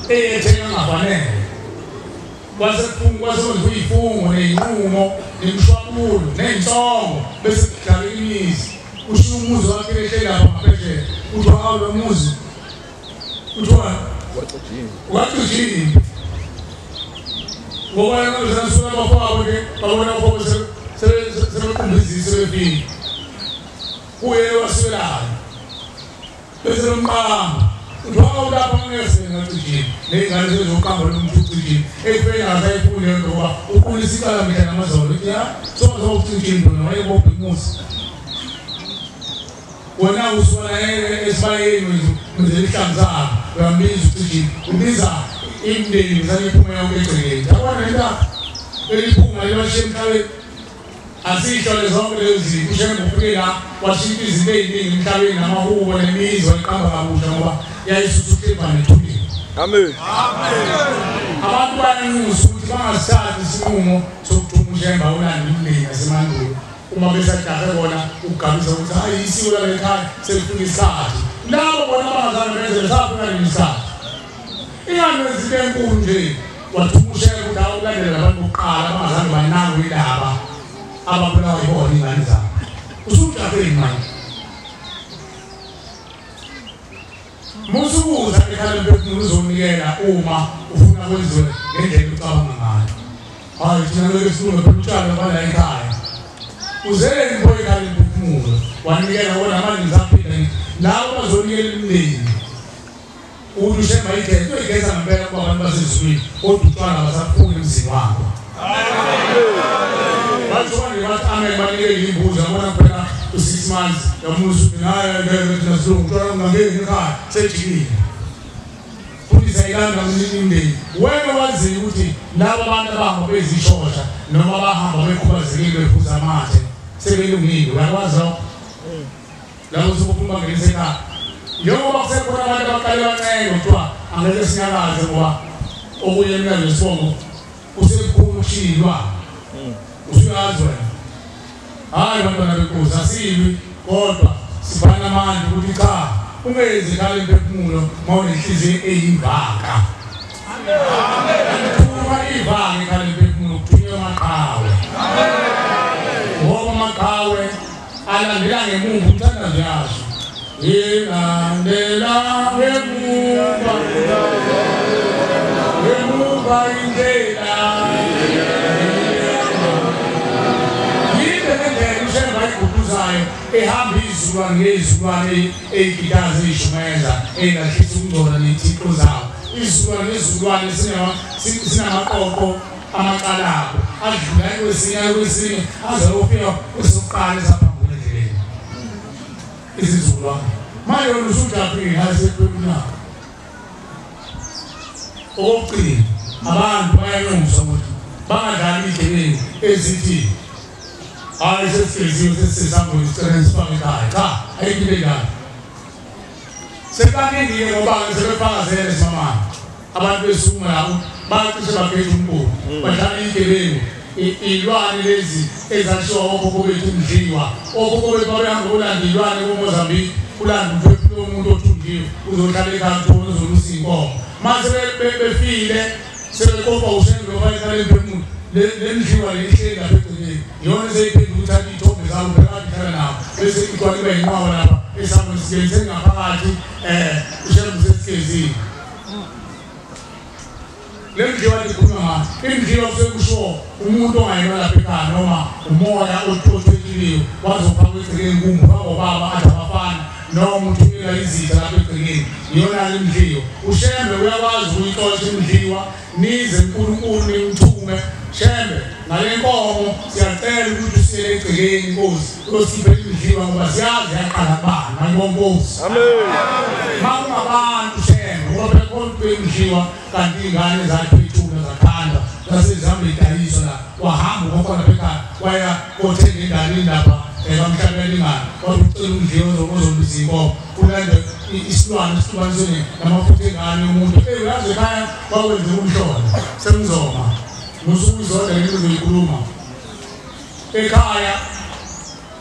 eyethenga ngafanele kwasekuyifungwa neyinqumo nemishwabulo ney'nsongo bese kudlala imizi usho umuzi wakhe ehlelapha ngaphesheya kuthiwa awulo muzi kuthiwa watujini ngoba zansuka abafowabo-ke babona abafowabo sebequmbizile sebefile kuye waswelayo bese bemqamba kuthiwa awulapha ngesengatujini ney'ngane sezoqamba lomthucujini ekufeni akasayifuni leyo nto ngoba uqulisa ikala mihla namazolo ithi ya sokucujini lona wayebopha imuzi wena uswala esibayeni mzelihlanga zabo uyambiza ukuthi ubiza imndeni zaniphuma yonke egcekeni yabona nta eliphuma libashiye emhlabeni asihlole zonke lezi zinto ushembe ufike la washintsha izinto ey'ningi emhlabeni namahubo nemizi wayiqamba kabusha ngoba yayisusuhleba nethulile amen abantu bayanxusa ukuthi bangasithathi isinqumo sokuthuma ushemba ulanda imndeni yasemandulo uma besadlahe bona ukugabisa ukuthi hayi isiko lalekhaya selifika isikhathi labo bona abazali benzele safika nini isikhathi ingane izinto enkulu nje wathuma ushemba ukuthi awulandela labantu bokuqala abangazange bayinako indaba ababulawa yibona iy'ngane zabo usujaheni manje musukuza ekhaleni bephumula uzonikela uma ufuna kwenziwe ngendlela ucabanga ngayo hayi thina leke silunga phela utshalo abala ekhaya uzele imboyi ekhaleni bephumula wanikela wona manje ngisaphinda labo bazonikela imindeni ukuthi ushemba igeza uyigeza ngempela kuba abantu basezulwini kodwa utshwala basafuni emzini wabo bathi bathi amen banikele imbuzi yabona phela u6 months yamuza ukuthi naye ngeke nasilungu utshwala ungangeni ekhaya sejikile futhi sayilanda umndeni wena waziyo ukuthi labo abantu abahamba bezishosha noma abahamba bekhubazekile bephuza amathe sebelungile uyakwazi lokho labo sokuphuma ngenise ekhaya njengoba kusekhona abantu abaqale bancenge kuthiwa angeke sinyakaze ngoba okuye emnyango wesibongo usekhulu ushilwa usuyazi wena hayi bantwana benkosi asibi kodwa sifana manje ukuthi cha ungezi kale imphefumulo mawunenhliziyo eyimvaka uma ivanga kale imphefumulo kuthunywa amaqhawe ngoba amaqhawe alandela ngemuva umthandazo yaso ilandela ngemuva indlela ehamba izizukulwane ngezizukulwane ey'gitazi ey'shumayeza ey'lahlisa ukungcola ney'thixo zawo izizukulwane nezizukulwane sinamaqoqo amaqalabo adlula kwesinye aze ofika kwesokuqala esaphambula endleleni izizukulwane manje wena usujaphile ayisephephinako okokuqina abantu bayanxuswa ukuthi bangadlali iy'ndleleni ezithi hayi sesigeziwe sesisamboni isicela sifake ekhaya cha ayikile njalo sekaningi-ke ngoba-ke sebefakazele simamana abantu besukuma lapho bacishe baphethe umbuko badlala iy'gebengu iy'lwane lezi ezashiwa okhokho bethu umdliwa okhokho bethu babehamba kulanda iy'lwane koMozambique kulanda umphefumulo womuntu othunjiwe uzohlala ekhaya kuthiwa uzolusa iy'nkomo mase befile sebekopa ushengo lofayihlala emphefumulo lemdliwa lehleli lapha egcineni yona seyiphendula ukuthatha iy'thombe zabo bekadikhala nabo bese igcwala iba yinqwaba lapha esamboni sigenise ngaphakathi ushengo sesihlezile lemdliwa likhulunywa ngayo imdliwa kusekushiwo umuntu ongayena lapha ekhaya noma umoya othwekiliyo wazofakwa egcekeni kumbe bangobaba ade abafana noma uthumela izitha lapha egcekeni iyona lemdliwa ushembe uyakwazi ukuyixosha imdliwa nize uNkulunkulu nimthume Shembe ngale nkomo siyacela ukuthi usiyele egcekeni Nkosi uyosiphe imdliwa ngoba siyazi yaqala bani ngayibonkosi amen makungabantu Shembe ngoba bekhona imdliwa kanti ingane zakhe ithuna zakhanda zasezihamba idayiso la wahamba ngokhona bekhaya waya kothenga ingane indaba bamhlabela ingane waducela umdliwa ozolusa inkomo ulande isilwane sihlukaniswe namafutha engane yomuntu uyazi ekhaya wakwenze umhlolo semzoma musuku izodwa ngizoyikhuluma ekhaya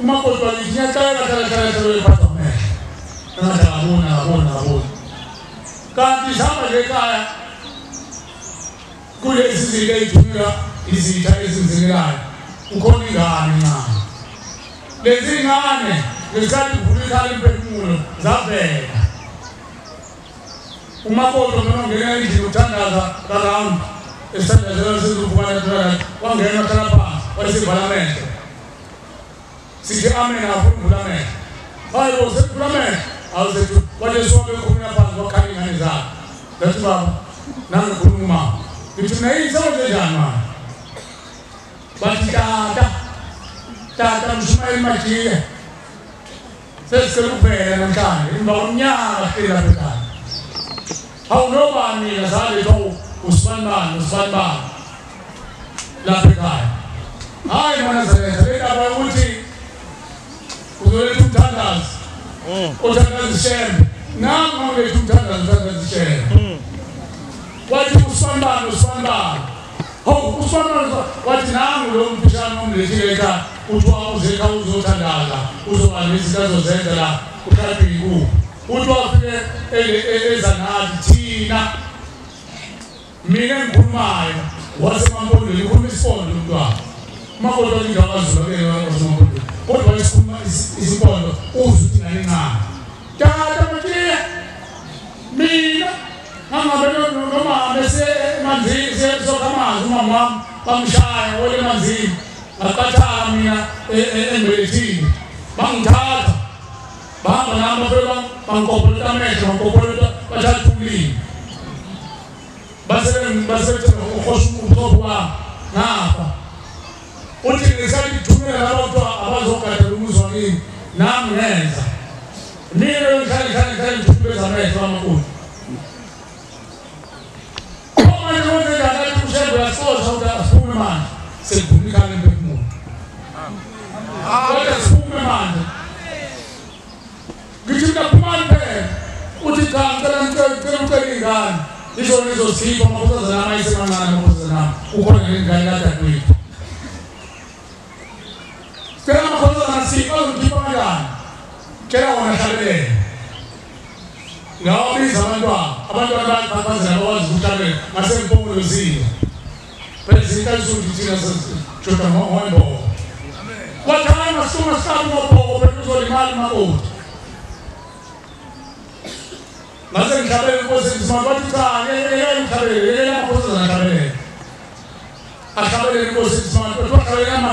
umakoti wakithi ngiyacela kahle ephatha amehlo ngabona kanti sihamba nje ekhaya kulezi zinto ey'thunyelwa izitha ezinzekelayo ukhona ingane encane lezi ngane ngesikhathi kuvula ikhala imphefumulo zavela umakoti noma ungena endlini uthandaza karound esithandazela sezivukana phakathi wangena wakhala phansi wayesevala amehlo sithi amen avula amehlo hayi bo sekuvula amehlo awusethi kwajesuwa bekhulumela phansi wakhala iy'ngane zakhe ngathi baba nangikhuluma umama ngithi mina yini sewenzenjani mani bathi tata Mshumayeli Majiya sesicela ukuvela namhlanje emva komnyaka sihleli lapha ekhaya awunobani mina zalethwa usibanibani lapha ekhaya hayi manazaretha le ndaba yokuthi uzoletha umthandazi othandaza ishembe nami mawuletha umthandazi othandaza ishembe wathi usibanibani usibanibani wathi nangu lo mphishana omlethile ekhaya kuthiwa uzeka uzothandaza uzoba nezinto azozenza la ukhaliphe iy'nkukhu uthi wafike ezanathi thina mina engikhulumayo wasemampondweni ngikhuluma isipondo umntwana umakoti wathi ngiyakazula wasemampondweni kodwa wayesikhuluma isipondo uze uthi ngane ncane tata Majiya mina ngangabe nomama emanzini siyokha amanzi umama wami bamshaya wole emanzini ngaqathala mina embelethini bangithatha bahamba nami bangikopoleta amehlo bangikopoleta bathatha ulimi basebenza ukhosha umhlobo wami ngafa uthi ngesikhathi ngithumela labantu abazogada umuzi wakini nami ngenza mina ngihlale ngithumela amehlo amakhulu manje kwenzenjani athi ushembe uyasixosha ukuthi asiphume manje sekuvula ikhala emphefumulo kodwa siphume manje ngithi ngiyaphumani phela uthi cha ngicela ucele ingane Izo sifa makosa za nama isema na makosa za nama. Uko na ngani kata kwetu. Kera makosa za sifa ukipa ngani. Kera wanashabele. Ngao bisa abantu abafanele abawazi ukuhlabela ngasempongo yozini. President usuthina sejota ngohombo. Wathana soma sabu ngobhoko phezulu imali makoti. Mase ngikhabele inkosi izimali bathi cha ngeke ngikhabele makosa zakhabele. Akhabele inkosi izimali bathi wakhabele ama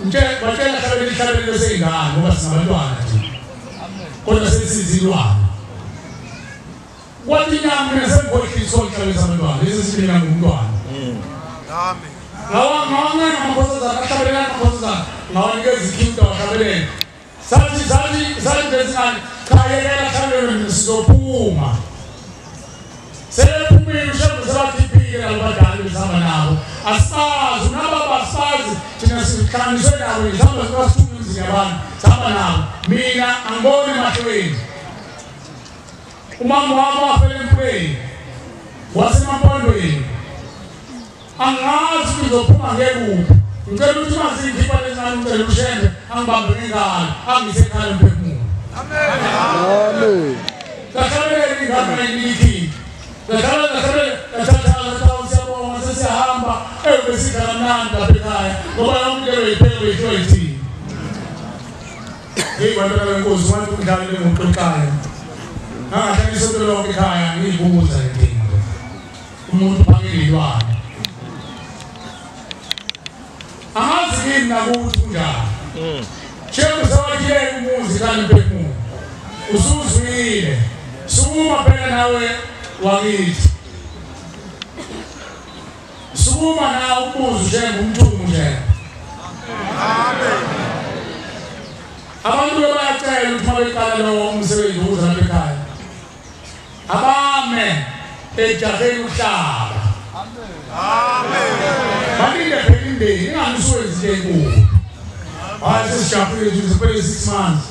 nje batshela khabele ikhabele lesingane ngoba sinabantwana nje. Kodwa sesizilwana. Wathi nyama nesemkhohliso ngikhabele abantwana lezi sibina ngumntwana. Amen. Ngawangana makosa zakhabele makosa ngawanikeza ikhipta wakhabele. Sathi bezingane khayekela khabele sizophuma. Sephumile ushabu sabakhipile labadala besihamba nabo. Asazi nababa asazi thina sikhaniswe nabo izihamba zikasithumile yabantu sihamba nabo. Mina angiboni emahlweni. Umama wami wafela empweni. Wasemapondweni. Angazi uzophuma ngekuphi. Ngicela ukuthi masingikhipha lezincane umcela ushembe angibambe ngengalo angisekhaya emphefumulo. Amen. Sakhabele ingane ngiyikhipha. Sakhabele siyabonga sesihamba besikhala mnandi lapha ekhaya ngoba yonke into eyiphele yithini. Ngibantwana benkosi wathi umdlali ngokuxoxayo. Angahlala isonto lonke ekhaya ngiyibuza inkinga. Umuntu phakile ilwane. Amazi kimi nakuthi kunjani. Shembe sawakhile umuzi kana emphefumulo. Usuzwile. Sukuma phela nawe wakithi. Sukuma nawe ubuze shembe umthungu nje. Amen. Abantu bayacela ukuthi mabeqala lo umsebenzi uza lapha ekhaya. Abame ejaheni uhlaba. Amen. Balinde phela ingangisuwenzi enkulu. Hayi sesijabule nje siphele 6 months.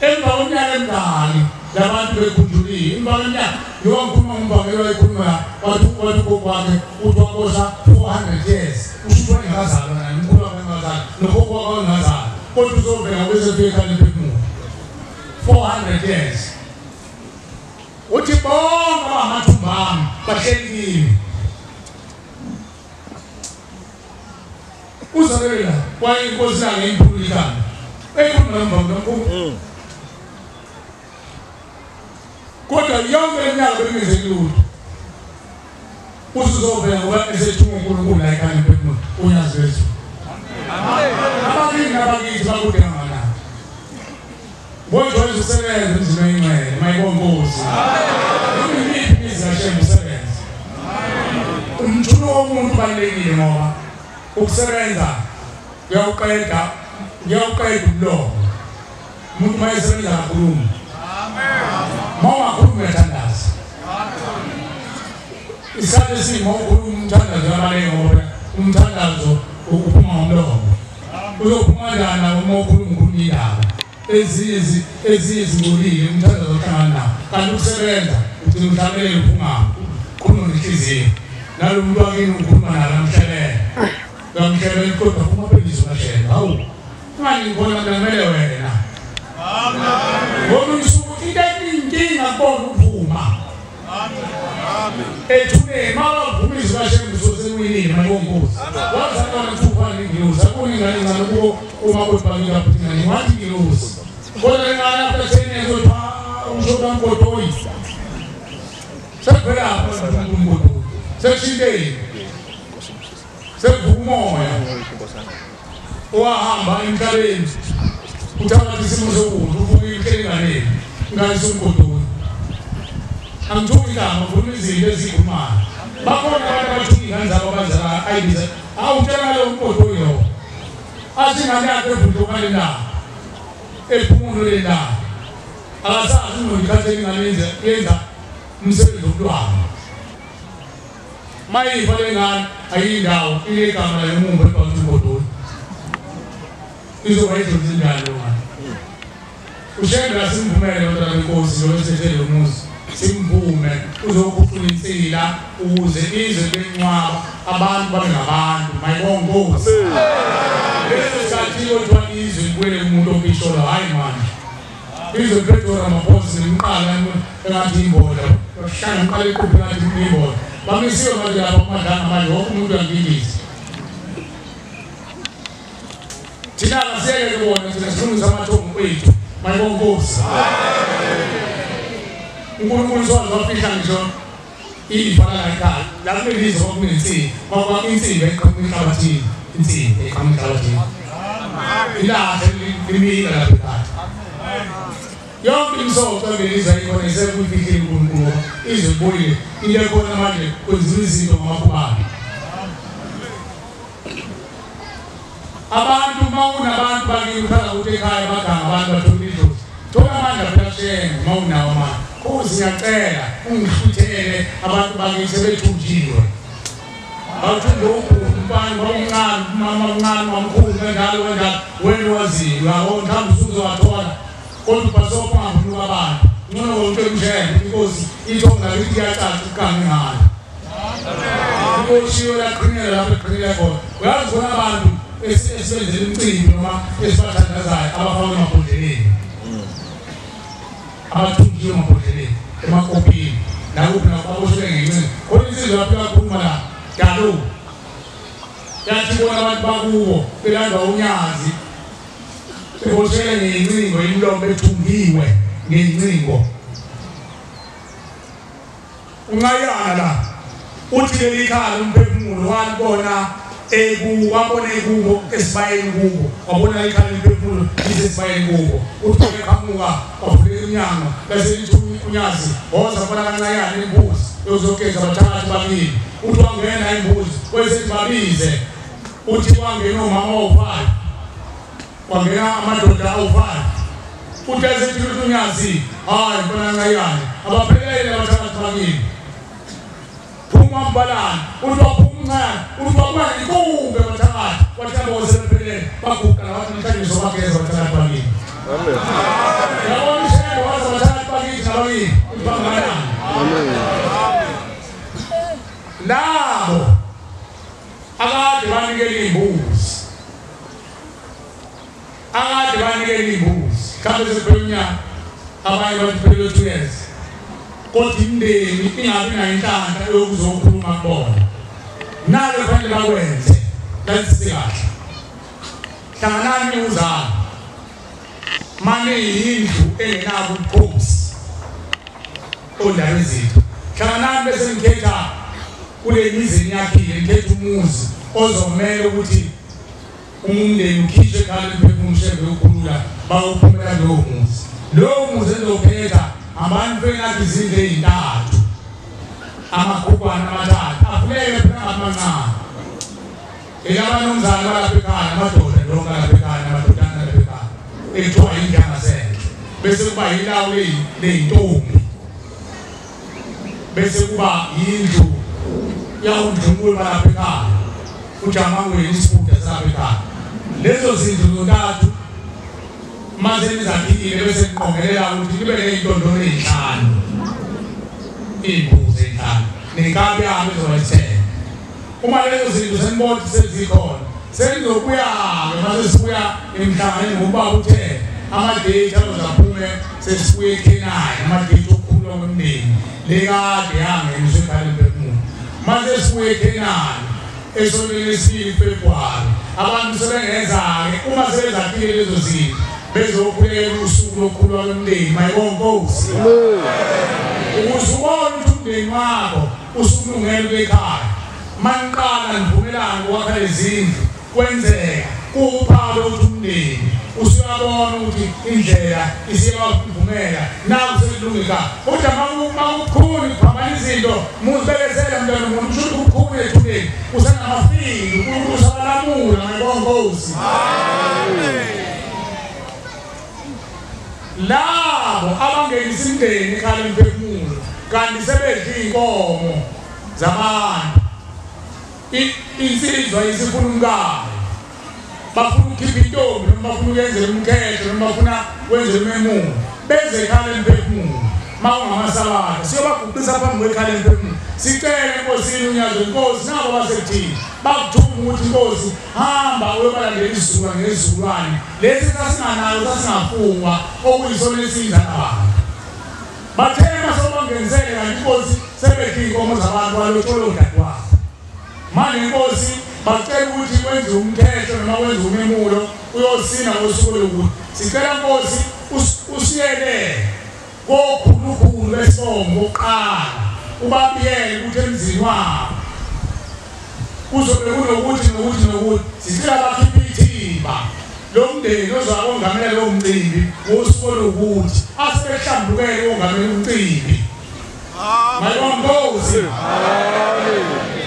Emva konyaka emdali labantu bekhunjulile. Emva konyaka ngiwakhuluma ngombangelo wayikhuluma wathi kwakhe uthi wabosa 400 years. Usho ngingazalwa naye umkhulu wakangazalwa nokhokho wakangazalwa. Kodwa uzovela kwesefika lephefumulo. 400 years. Uthi bonke amathumbami bahlekile. Uzalela kwayinkosi la ngemphulikana. Ekhuluma ngomkhulu. Kodwa yonke iminyaka bengenze lutho. Uzozovela ngoba esethuma uNkulunkulu la ekhaya emphefumulo unyazi wethu. Amen. Abakithi bakude ngana. Bonke usebenza emzini engcwele mayibonkosi. Amen. Yiphi izashembe usebenza. Umthuno womuntu balekile ngoba ukusebenza uyawuqeda umlomo. Umuntu mayesebenza kakhulu. Amen. Mama khulu uyathandaza. Amen. Isikhathi esimo ukhuluma umthandazo yabaleke ngoba umthandazo uphuma ngomlomo. Uzophuma njani uma ukhuluma indaba ezizingolile umthandazo ohlangana nawo. Kanti ukusebenza uthi umhlamele uphuma khulu nenhliziyo. Nalo umuntu wakini ukhuluma naye namhlele. Ngamhlele kodwa uma belizo kahle. Hawu. Manje ngibona ngamele wena. Amen. Ngoba usuku inkinga kubona uphuma. Amen. Ethune mawavumisa kahle uzosemwini mayonkosi. Wazana ukuphana ngiyoza kuningani ngaloku uma kwebhanka phina ngiwathi ngiyoza. Kodwa ngana phethene ezotha ushoda mkotoyi. Sephela apha umkotoyi. Seshinde. Sevumoya. Wahamba emhlabeni. Uthatha isimo sokuthi ufike ngane. Ngasumkotoyi. Angithuki igama ngifuna izinto ezikhulumayo. Bakhona abantu abathuki ingane zabo abazala ayibiza. Awutshela lo mkotoyi lo. Asingane yakhe evudukale la. Ephumulo le la. Akasazi unokhathe ingane yenza umsebenzi womntwana. Mayifa lengane ayindawo ilegama lemumbo ebantu mkotoyi. Izoba idonzinjalo manje. Ushembe asimvumele abantwana benkosi lo esethele umuzi. simvume uzokhuphula insila ukuze izwe lenqwaba abantu babe ngabantu mayibongozi leso sikhathi kodwa izwe likwele umuntu ophisholo hayi manje izwe Pretoria Ramaphosa nemqala engathi imbola bashaya imqala ekuphi ngathi imbola bamisiwe manje lapha kumadlanga manje wonke umuntu uyangilisa thina asiyeke kubona thina silungisa amathongo ethu mayibongozi uNkulunkulu uzwazi wafihla ngisho ifana la ekhaya la kulelizwe kwakunensimbi kwakwainsimbi eqhamuhlabathini insimbi eqhamuhlabathini ilahle limila lapha ekhaya yonke imisoco ngelizwe ikhona isekufihile uNkulunkulu izwe boyile into ekhona manje kwenziwa izinto ngamakhubani abantu mawunabantu bakini ukhala ukuthi ekhaya baganga abantu bathola idlozi thola amandla phela shenga mawunawo manje ngiyacela ungihluthele abantu bakithi sebethunjiwe awuthunde umbani bawuncane mama uncane mamkhulu kanjalo wena waziyo yabo mhlawumbe usuzowathola kodwa basopa ngaphuka abantu ngcono wonke umshebe inkosi ithonga lithi yacaca ukukanga ngayo inkosi yona qhinela lapha eqhinela khona uyazi khona abantu esibenzela imicimbi noma esibathandazayo abafana emabhodleleni abathunjiwe emabhodleleni emakopini nakuphi nakwaboshelwe ngencini kodwa insizwe lapho kakhuluma la dalo yathi bona abantu bakubo belanda unyazi beboshele ngencingo imlomo ethungiwe ngencingo ungayana la uthi leli khala umphefumulo walibona wabona ekubo esibayeni kubo wabona ikhala imphefumulo isesibayeni kubo uthi eqhamuka wavula inyanga bese lithi unyazi woza bona kancane imbuzi yozogeza abathathu babili uthi wangena imbuzi wese babize uthi wangena umama ofayo wangena amadoda awu5 uthi esethi unyazi hayi bona kancane abaphelele abathathu babili phuma mbalana uthi waphumncane uthi wakuba inkumbe abathathu wathamba wasebephelele baguqa nabathi namhlanje zobageza abathathu babili amen yabona ishebo waza abathathu babili nababili ubangana amen labo akade banikele imbuzi kambe sephenya abanye baphele 2 years kodwa imndeni ingabi nayo inhlanhla yokuzokhuluma kubona nalo fanele bakwenze lasikahle hlanganani uzalo manje yindlu engenabo ubukhosi ondaba ezithu hlanganani bese ngikhetha kule mizini yakhile ngikhetha umuzi ozomela ukuthi umndeni ukhishwe ekhaya liphefumshebe yokukhulula bawuphumela lowo muzi ezokhetha abantu bengathi izindlu ezintathu amakhukwani amathathu afuneke phela amancane elabanumzana balapha ekhaya amadoda lonke lapha ekhaya amadodana lapha ekhaya ekuthiwa injangasendle bese kuba yilawo leyintombi bese kuba yindlu yawundlunkulu balapha ekhaya ujamangweni isifuda salapha ekhaya lezo zindlu zontathu manje nizaphikile bese niqongelela ukuthi kube neyintondolo ezinhlanu imbuzi ezinhlanu nenkabi yami ezoyithenga uma lezo zinto senibona sezikhona senizobuya-ke mase sibuya emhlanganeni ngobaba uthe amadeyithi azaphume sesibuye ekhenani amadeyithi okukhululwa kwemndeni lekade yangeniswa ekhaya lemphefumulo mase sibuye ekhenani esonweni lesibili February abantu sebengenza-ke uma sebezaphile lezo zinto bezokhulela usuku lokukhululwa kwemndeni mayibonkosi ukuze ubone ukuthi umndeni wakho usulungele ukuyekhaya maniqala nivumelane ukwakha lezindlu kwenzeka kuwuphalo ukuthi umndeni usuyabona ukuthi indlela isiyabavumela naku sekulunga ekhaya kodwa mawukhuni kuphambana izinto muzibekezela mntwana umuntu usho ukuthi kukhuni ethuleni usengamafili uNkulunkulu usabalamula mayibonkosi labo abangenisa imndeni ekhaya lemphefumulo kanti sebedla iy'nkomo zabantu insizwa isifuna umkayo bafuna ukukhipha intombi noma bafuna ukuyenzela umkhetho noma bafuna wenzela umemulo beze ekhaya lemphefumulo mawungamasabata siyobagubhisa phambi kwekhaya lempemula sicele enkosini unyazwe inkosi nabo basekuthini bakuthuma ukuthi inkosi hamba uyobalandela izizukulwane ngezizukulwane lesi sasinganayo sasingafungwa okuyisona esidla nabantu bathema sobangenisele kanti inkosi sebekhe inkomo zabantu balotshole udadewabo manje inkosi bacela ukuthi wenze umthetho noma wenze umemulo uyosina ngosuku lokuthi sicela inkosi usiyele kokhulukhulu besongo oqala ubabiyele ukuthi emzini wabo kuzobe kunokuthi nokuthi sicela bakhiphe ithimba lomndeni ozakongamela lo mcimbi ngosuku lokuthi asebehlambukele ongamela umcimbi mayibongozi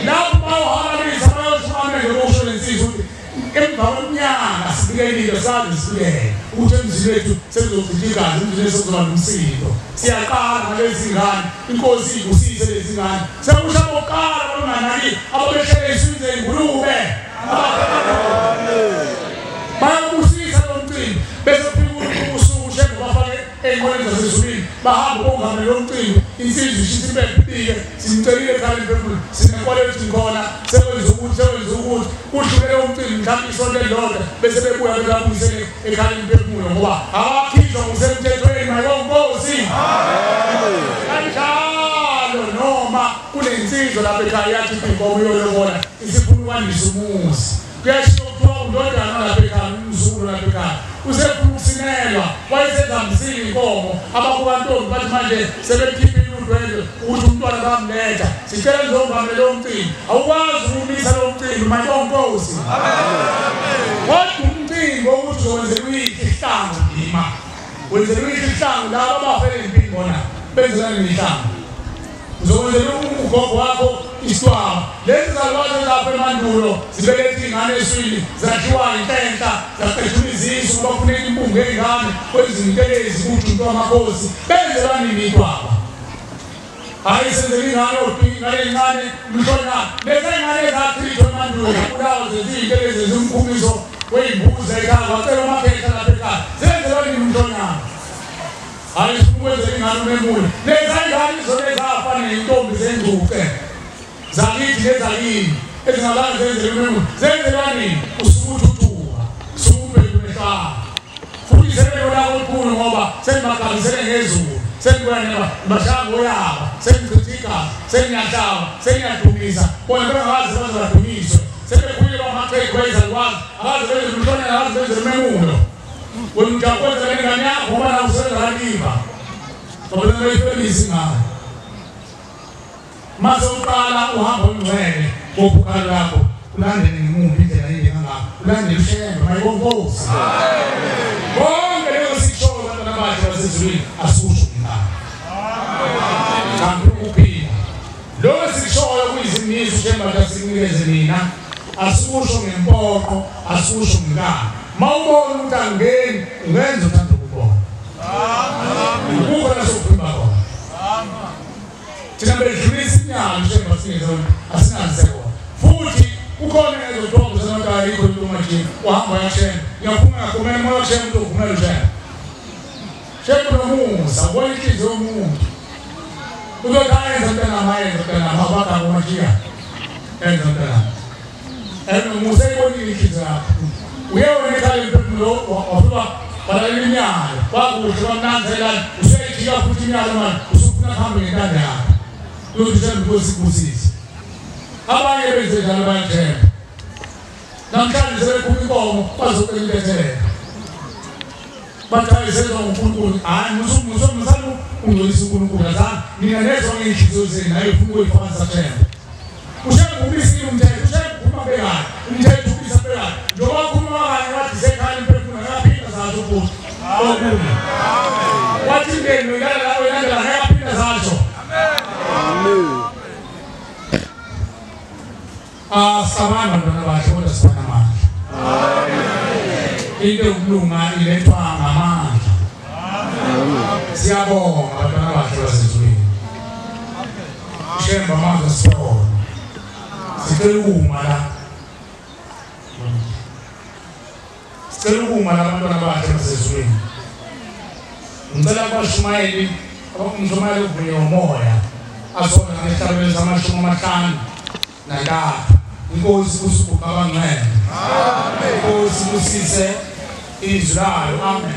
lapho bawuhalalisa bayoshukamele ngokusho lensizwa ukuthi emva kweminyaka sibikelile sazi sibikele ukuthi emzini wethu sekuzochitha igazi emzini sekuzoba nomsindo siyaqala ngalezi ngane inkosi ikusise lezi ngane sekusha boqala abanganaki ababehlele isizwe ingulube bayabusisa lo mcimbi bese phika usuku shembe bafake ey'nqoleni zasezulwini bahamba ongamele lo mcimbi insizwa ishisa impepike simcelile ekhaya lempemula sinenkolo ethi khona sekwenza ukuthi kudlulele umcimbi mhlawumbe isonto elilodwa bese bebuya bekabuyisele ekhaya lempemula ngoba abakhishwa ngokusemthethweni mayonkosi kanjalo noma kunensizwa lapha ekhaya yathi inkomo yoyobona isifuna ukwandisa umuzi kuyashiwo kuthiwa undodana lapha ekhaya umzukulu lapha ekhaya usefuna ukusinelwa wayesezambisile inkomo abakubantombi bathi manje sebekhiphile udwendwe ukuthi umntwana bamletha sicela nizongamele lo mcimbi awukwazi ukumisa lo mcimbi mayonkosi kodwa umcimbi wokuthi uzowenzelwa ihlangu ndima wenzelwa ihlangu laba abafele empini bona benzelani nehlangu uzokwenzelwa ugogo wakho isitwaba lezi zalwazi lapha emandulo zibelethe ingane eswini zakhiwa intenhla zaqethula izisu ngoba kufuneka impungu ey'ngane kwezintelezi kuthi umuntu wamakhosi benzelani nitwaba hayi senzela ingane ingane encane mhlonyana lezi ngane ezachithwa emandulo kulawo zeziyintelezi zimkhumiso wey'mbuzi ekhaya wacela amakhehla lapha ekhaya zenzelani mhlonyana hayi sikwenzela ingane umemule lezi ngane izona ezafana ney'ntombi zenguke zakithi nezakini ezingalange zenzela umemule zenzelani usukuthuthuka sukuphendulekhala futhi sebelolako olukhulu ngoba senibagabisele ngezulu senibuyana bashango yaba senichitha igazi seniyahlaba seniyadumisa bona bengakazi baze badumiswe sebekhulile bamaxekweza lwazi akaze benze umhlonyana akaze benze umemulo wena ujakwenzela ingane yakho ngoba nawe usengaliva babelengayifemisi ngayo mase uqala uhamba ongcwele ngobukhali lakho ulandele ngemumbi indlela engengangakho ulandele ushembe mayibonkosi bonke leyo sikushoyo abantwana bakhe basezulwini asikusho ngingane kanti ukuphila lokho sikushoyo kuyizimiso ushembe asikunikeze mina asikusho ngempoqo asikusho ngingane mawubona ukuthi angeni ungenza uthanda ukubona ukukho nasokuphimba khona thina bedlulisa inyanga njengoba singezona asinazisekona futhi ukhona ezothombo zamakhaya yikho into manje uhamba yashembe ngiyaphuma ngagumela moya kushembe into ugumela ushembe shembe nomusa ubona inhliziyo yomuntu uzothi ayenza mntanami ayenza mntanami abakha ngomajiya enza mntanami enomusa eyibonile inhliziyo yakho uyewona ekhaya lempemula wafika walalela imiyalo kwakuhle kwamnanzelani usuyayijika futhi imiyalo manje usufuna kuhambe ngentanda yakho lokuthi shembe kosibusise abanye benze njalo bayithemba namhlanje sebekhupha inkomo bazocela intethelelo bathi ayisenziwa nguNkulunkulu hayi musalo ungcolisa uNkulunkulu azange nina nezwa ngey'nhliziyo zenu naye ufuna ukuyifakazisa shembe ushembe ubisile umthetho ushembe ukhuluma bekani umthetho ubisa bekani njengoba ukhuluma kanye wathi zekhaya impefuna ngayaphinda zasho futhi okunye wathi imndeni uyilandela ngayaphinda zasho sabana bantwana bahle kodwa sibana amandla into yokulunga ilethwa ngamandla siyabonga bantwana bahle basezulwini shemba amandla sibona sicela ukuma la sicela ukuma la bantwana bahle basezulwini ngicela kwaShumayeli abangumshumayeli uvunywe umoya asona nesihlabelelo sama-50 nalapha inkosi kusubuka abangcwele inkosi kusise izwi layo amen